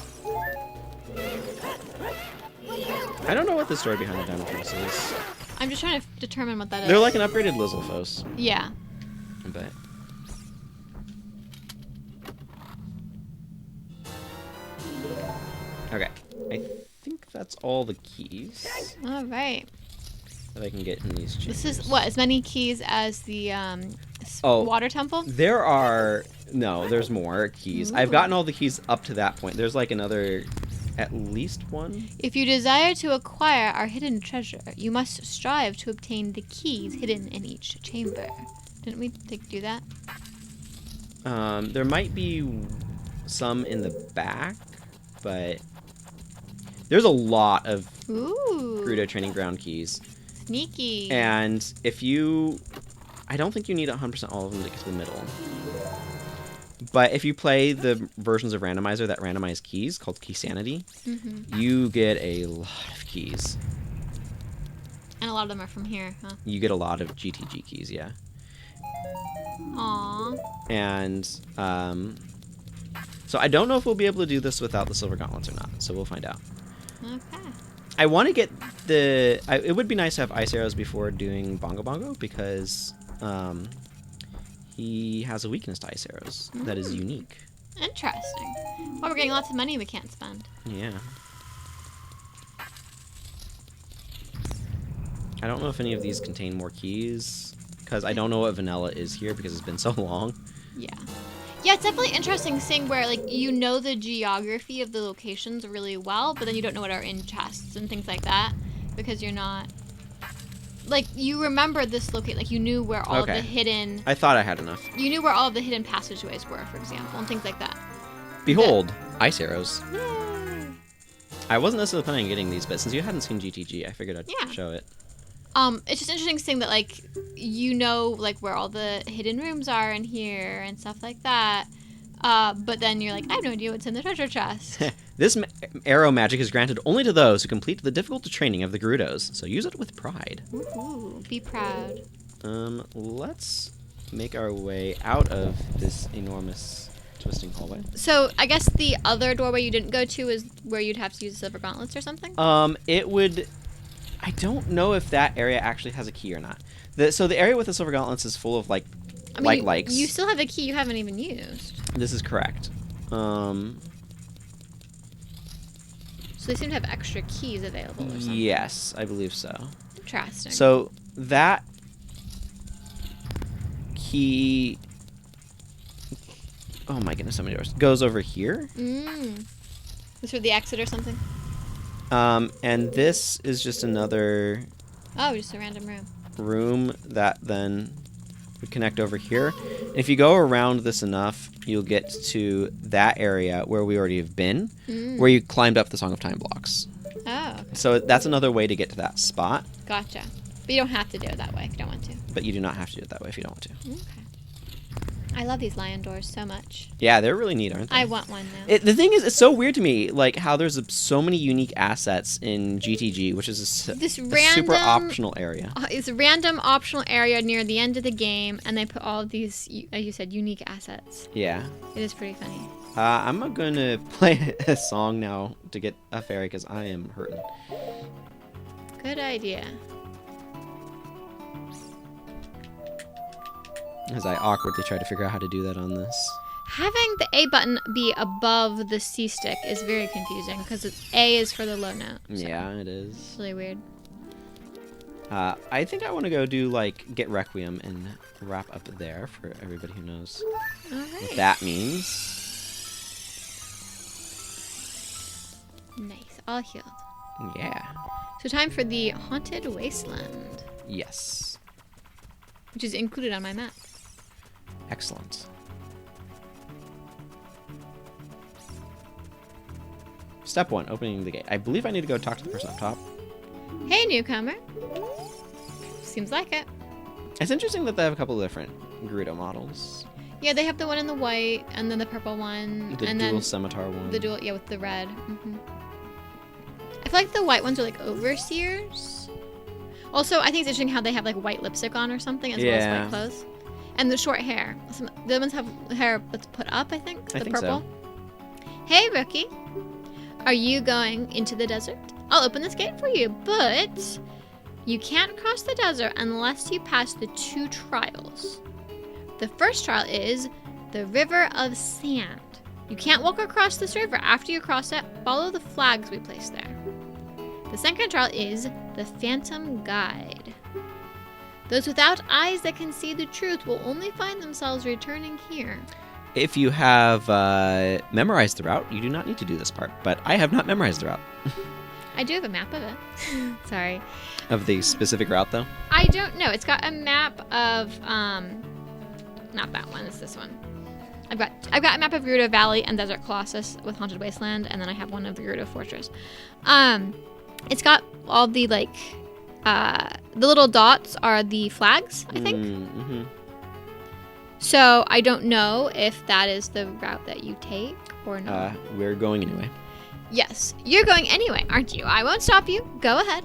I don't know what the story behind the Dinolfos is. I'm just trying to determine what that is. They're like an upgraded Lizalfos, Yeah. but... Okay, I think that's all the keys All right. that I can get in these chambers. This is, what, as many keys as the Oh. water temple? There are... No, there's more keys. I've gotten all the keys up to that point. There's like another At least one? If you desire to acquire our hidden treasure, you must strive to obtain the keys hidden in each chamber. Didn't we do that? There might be some in the back, but there's a lot of Gerudo Training Ground keys. Sneaky. And if you... I don't think you need 100% all of them to get to the middle. But if you play the versions of Randomizer that randomize keys, called Key Sanity, you get a lot of keys. And a lot of them are from here, huh? You get a lot of GTG keys, yeah. Aww. And so I don't know if we'll be able to do this without the Silver Gauntlets or not, so we'll find out. Okay. I want to get the... it would be nice to have ice arrows before doing Bongo Bongo, because he has a weakness to ice arrows that is unique. Interesting. Well, we're getting lots of money we can't spend. Yeah. I don't know if any of these contain more keys, because I don't know what vanilla is here because it's been so long. Yeah. Yeah, it's definitely interesting seeing where, like, you know the geography of the locations really well, but then you don't know what are in chests and things like that, because you're not... Like, you remember this location, like, you knew where all the hidden... I thought I had enough. You knew where all of the hidden passageways were, for example, and things like that. Behold, ice arrows. Yay! I wasn't necessarily planning on getting these, but since you hadn't seen GTG, I figured I'd show it. It's just interesting seeing that, like, you know, like, where all the hidden rooms are in here and stuff like that. But then you're like, I have no idea what's in the treasure chest. This arrow magic is granted only to those who complete the difficult training of the Gerudos, so use it with pride. Ooh, be proud. Let's make our way out of this enormous twisting hallway. So, I guess the other doorway you didn't go to is where you'd have to use the Silver Gauntlets or something? It would... I don't know if that area actually has a key or not. So the area with the Silver Gauntlets is full of, like, likes. You still have a key you haven't even used. This is correct. So they seem to have extra keys available or something. Yes, I believe so. Interesting. So that key... Oh my goodness, so many doors. Goes over here. This for the exit or something? And this is just another... Oh, just a random room that then would connect over here. And if you go around this enough, you'll get to that area where we already have been, where you climbed up the Song of Time blocks. Oh, okay. So that's another way to get to that spot. Gotcha. But you don't have to do it that way if you don't want to. But you do not have to do it that way if you don't want to. Okay. I love these lion doors so much. Yeah, they're really neat, aren't they? I want one now. The thing is, it's so weird to me, like, how there's so many unique assets in GTG, which is a super optional area. It's a random optional area near the end of the game, and they put all of these, as you said, unique assets. Yeah. It is pretty funny. I'm going to play a song now to get a fairy, because I am hurting. Good idea. As I awkwardly try to figure out how to do that on this. Having the A button be above the C stick is very confusing because A is for the low note. So yeah, it is. It's really weird. I think I want to go do, like, get Requiem and wrap up there for everybody who knows what that means. Nice. All healed. Yeah. So time for the Haunted Wasteland. Yes. Which is included on my map. Excellent. Step 1, opening the gate. I believe I need to go talk to the person up top. Hey, newcomer. Seems like it. It's interesting that they have a couple of different Gerudo models. Yeah, they have the one in the white, and then the purple one. The and dual then scimitar one. The dual, yeah, with the red. I feel like the white ones are like overseers. Also, I think it's interesting how they have like white lipstick on or something as well as white clothes. And the short hair. The ones have hair that's put up, I think. The purple. So. Hey, rookie. Are you going into the desert? I'll open this gate for you, but you can't cross the desert unless you pass the 2 trials. The first trial is the River of Sand. You can't walk across this river. After you cross it, follow the flags we placed there. The second trial is the Phantom Guide. Those without eyes that can see the truth will only find themselves returning here. If you have memorized the route, you do not need to do this part. But I have not memorized the route. I do have a map of it. Sorry. Of the specific route, though? I don't know. It's got a map of not that one. It's this one. I've got a map of Gerudo Valley and Desert Colossus with Haunted Wasteland, and then I have one of the Gerudo Fortress. It's got all the the little dots are the flags, I think. Mm-hmm. So I don't know if that is the route that you take or not. We're going anyway. Yes, you're going anyway, aren't you? I won't stop you. Go ahead.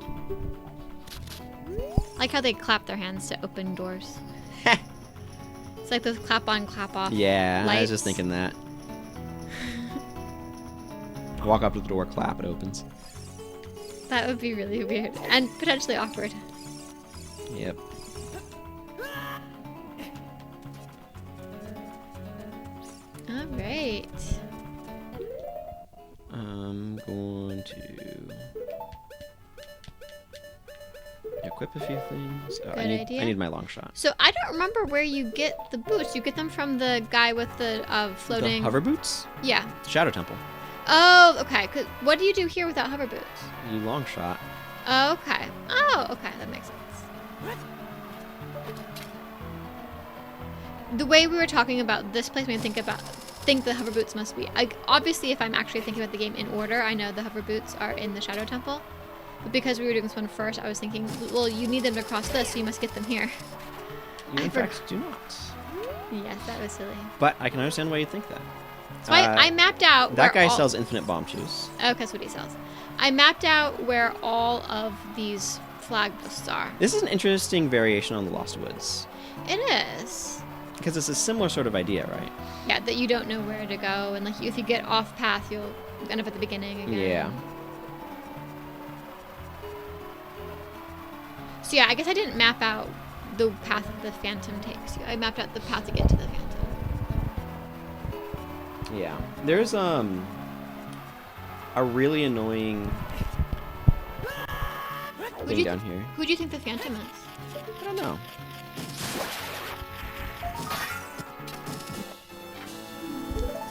I like how they clap their hands to open doors. It's like those clap on, clap off. Yeah, lights. I was just thinking that. Walk up to the door, clap, it opens. That would be really weird and potentially awkward. Yep. All right. I'm going to equip a few things. Oh, Good idea. I need my long shot. So I don't remember where you get the boots. You get them from the guy with the floating. The hover boots? Yeah. Shadow Temple. Oh, okay. 'Cause what do you do here without hover boots? You long shot. Oh, okay. Oh, okay. That makes sense. The way we were talking about this place, when I think the hover boots must be. Obviously, if I'm actually thinking about the game in order, I know the hover boots are in the Shadow Temple. But because we were doing this one first, I was thinking, well, you need them to cross this, so you must get them here. You in fact do not. Yes, that was silly. But I can understand why you think that. So I mapped out. That guy sells infinite bomb shoes. Oh, that's what he sells. I mapped out where all of these flag posts are. This is an interesting variation on the Lost Woods. It is. Because it's a similar sort of idea, right? Yeah, that you don't know where to go, and like if you get off path, you'll end up at the beginning again. Yeah. So yeah, I guess I didn't map out the path that the Phantom takes you. I mapped out the path to get to the Phantom. Yeah. There's a really annoying thing down here. Who do you think the Phantom is? I don't know.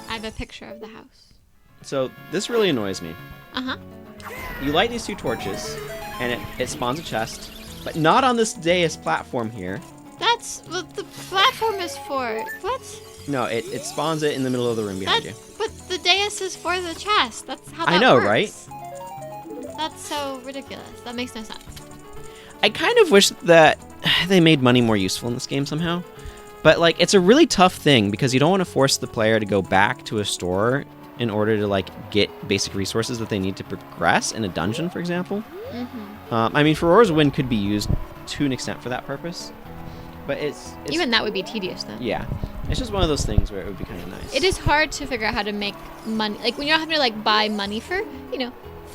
I have a picture of the house. So this really annoys me. Uh-huh. You light these two torches, and it spawns a chest, but not on this dais platform here. That's what the platform is for. What? No, it spawns it in the middle of the room behind you. But the dais is for the chest. That's how that I know, works. right? That's so ridiculous. That makes no sense. I kind of wish that they made money more useful in this game somehow. But, like, it's a really tough thing because you don't want to force the player to go back to a store in order to, like, get basic resources that they need to progress in a dungeon, for example. Mm-hmm. I mean, Ferora's Wind could be used to an extent for that purpose. But it's... Even that would be tedious, though. Yeah. It's just one of those things where it would be kind of nice. It is hard to figure out how to make money. Like, when you're not having to, like, buy money for,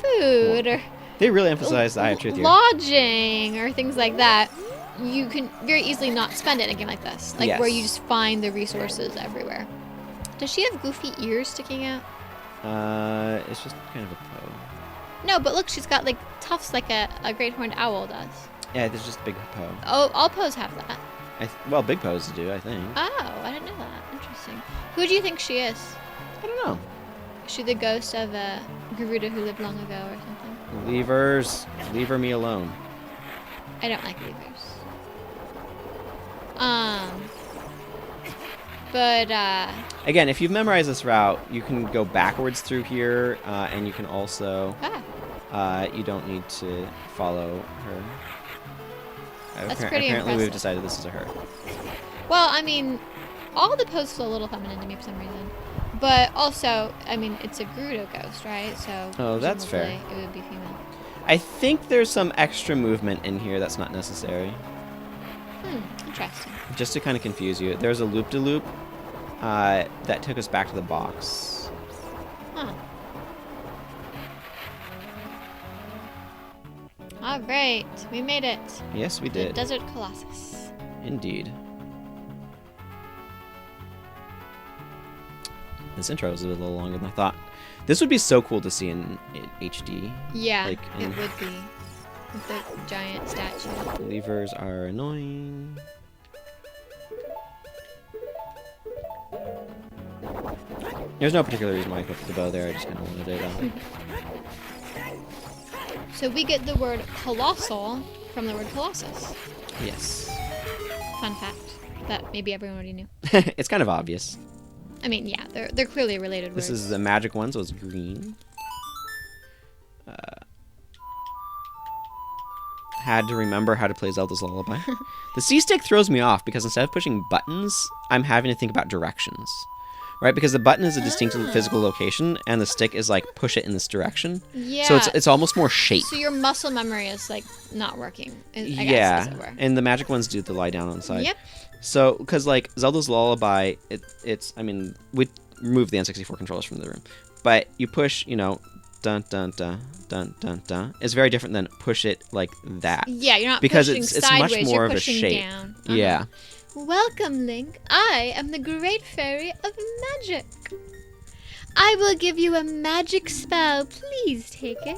food or... They really emphasize the Eye of Truth here. Lodging or things like that. You can very easily not spend it in a game like this. Like, Yes. where you just find the resources everywhere. Does she have goofy ears sticking out? It's just kind of a Poe. No, but look, she's got, like, tufts like a great horned owl does. Yeah, there's just big Poe. Oh, all Poes have that. Well, big Poes do, I think. Oh, I didn't know that. Interesting. Who do you think she is? I don't know. Is she the ghost of a Gerudo who lived long ago or something? Leavers, leave her me alone. I don't like leavers. But, Again, if you've memorized this route, you can go backwards through here, and you can also... you don't need to follow her. That's pretty Apparently impressive. we've decided this is a her. Well, I mean, all the Poes feel a little feminine to me for some reason. But also, I mean, it's a Gerudo ghost, right? So, Oh, that's fair. presumably it would be female. I think there's some extra movement in here that's not necessary. Interesting. Just to kind of confuse you. There's a loop-de-loop that took us back to the box. Huh. All right, we made it. Yes, we The did. Desert Colossus. Indeed. This intro was a little longer than I thought. This would be so cool to see in HD. Yeah, Like, it and- would be. With the giant statue. Levers are annoying. There's no particular reason why I equipped the bow there. I just kind of wanted it. So we get the word colossal from the word colossus. Yes. Fun fact that maybe everyone already knew. It's kind of obvious. I mean, yeah, they're clearly related words. This is the magic one, so it's green. Had to remember how to play Zelda's Lullaby. The C-stick throws me off because instead of pushing buttons, I'm having to think about directions. Right? Because the button is a distinct physical location, and the stick is like, push it in this direction. Yeah. So it's almost more shape. So your muscle memory is like not working. I guess, Yeah. as it were. And the magic ones do the lie down on the side. Yep. So, because like Zelda's Lullaby, it's, I mean, we remove the N64 controllers from the room. But you push, you know, dun dun dun dun dun dun. It's very different than push it like that. Yeah, you're not because pushing it's sideways, much more you're of a pushing shape. down. Yeah. Welcome, Link. I am the Great Fairy of Magic. I will give you a magic spell. Please take it.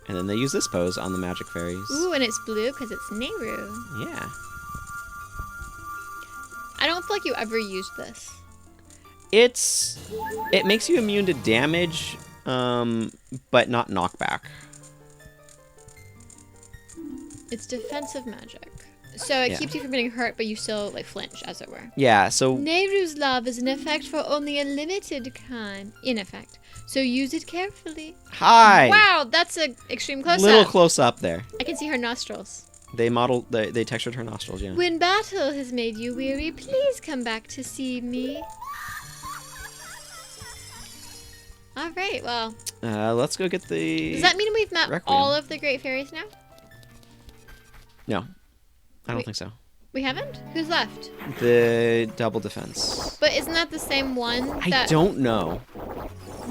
And then they use this pose on the magic fairies. Ooh, and it's blue because it's Nayru. Yeah. I don't feel like you ever used this. It makes you immune to damage, but not knockback. It's defensive magic. So it keeps you from getting hurt, but you still like flinch, as it were. Yeah, so Nayru's love is in effect for only a limited time. In effect. So use it carefully. hi. Wow, that's an extreme close-up. Little close up there. I can see her nostrils. They modeled, they textured her nostrils, yeah. When battle has made you weary, please come back to see me. All right, well. Let's go get the... Does that mean we've met Requiem. all of the Great Fairies now? No. I don't think so. We haven't? Who's left? The double defense. But isn't that the same one? I don't know.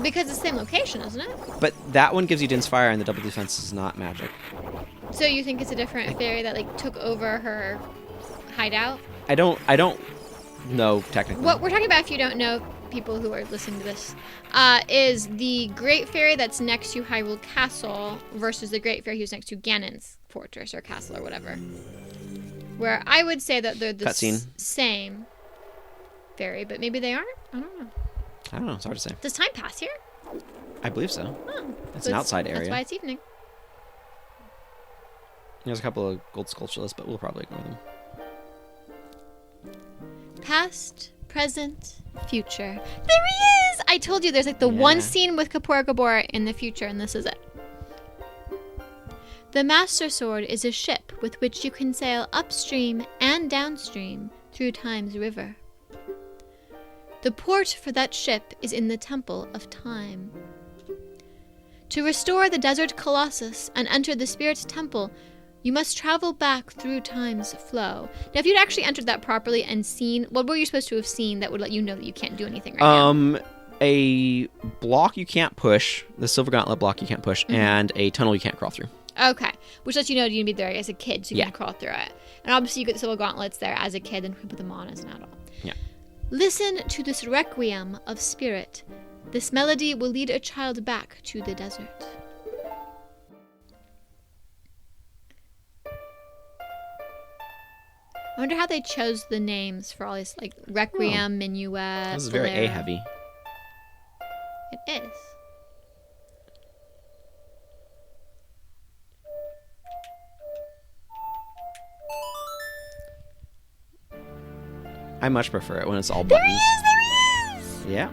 Because it's the same location, isn't it? But that one gives you Din's Fire, and the double defense is not magic. So you think it's a different fairy that like took over her hideout? I don't know technically. What we're talking about, if you don't know, people who are listening to this, is the Great Fairy that's next to Hyrule Castle versus the Great Fairy who's next to Ganon's fortress or castle or whatever. Where I would say that they're the same fairy, but maybe they aren't. I don't know. I don't know. It's hard to say. Does time pass here? I believe so. Oh, It's so an outside area. That's why it's evening. There's a couple of gold sculptures, but we'll probably ignore them. Past, present, future. There he is! I told you there's like the one scene with Kapora Gabora in the future, and this is it. The Master Sword is a ship with which you can sail upstream and downstream through Time's river. The port for that ship is in the Temple of Time. To restore the Desert Colossus and enter the Spirit Temple, you must travel back through Time's flow. Now, if you'd actually entered that properly and seen, what were you supposed to have seen that would let you know that you can't do anything right now? A block you can't push, the Silver Gauntlet block you can't push, and a tunnel you can't crawl through. Okay, which lets you know you'd be there as a kid, so you can crawl through it. And obviously you get the Silver Gauntlets there as a kid, and you can put them on as an adult. Yeah. Listen to this Requiem of Spirit. This melody will lead a child back to the desert. I wonder how they chose the names for all these, like, Requiem, Minuet, This is very Bolero. A-heavy. It is. I much prefer it when it's all There buttons. he is! There he is! Yeah.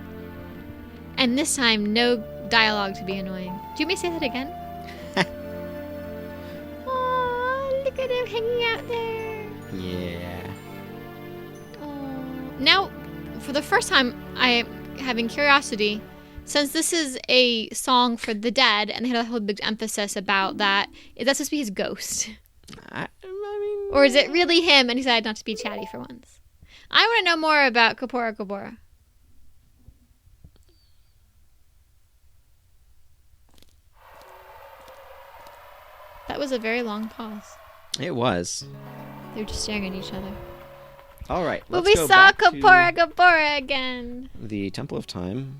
And this time, no dialogue to be annoying. Do you want me to say that again? Aww, look at him hanging out there. Yeah. Aww. Now, for the first time, I am having curiosity. Since this is a song for the dead, and they had a whole big emphasis about that, is that supposed to be his ghost? I mean... Or is it really him and he decided not to be chatty for once? I want to know more about Kapora Gabora. That was a very long pause. It was. They were just staring at each other. All right. But Let's we go saw back Kapora to Gabora again. the Temple of Time.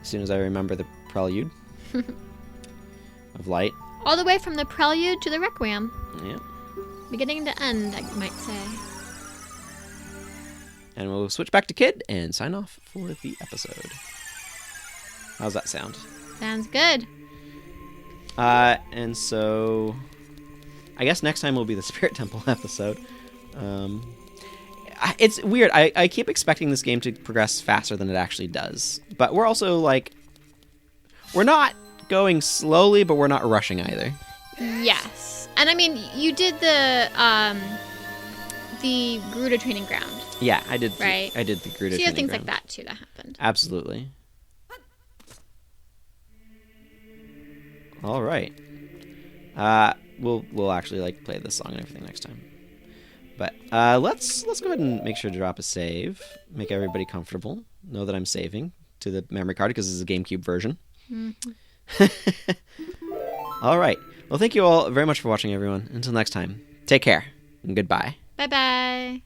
As soon as I remember the prelude of light. All the way from the prelude to the Requiem. Yeah. Beginning to end, I might say. And we'll switch back to Kid and sign off for the episode. How's that sound? Sounds good. And so I guess next time will be the Spirit Temple episode. It's weird. I keep expecting this game to progress faster than it actually does. But we're also, like, we're not going slowly, but we're not rushing either. Yes. And I mean, you did the Gerudo Training Ground. Yeah, I did. Right? I did the Gerudo Training Grounds. So you have things like that, too, that happened. Absolutely. All right. We'll actually, like, play this song and everything next time. But let's go ahead and make sure to drop a save. Make everybody comfortable. Know that I'm saving to the memory card because this is a GameCube version. Mm-hmm. All right. Well, thank you all very much for watching, everyone. Until next time, take care and goodbye. Bye-bye.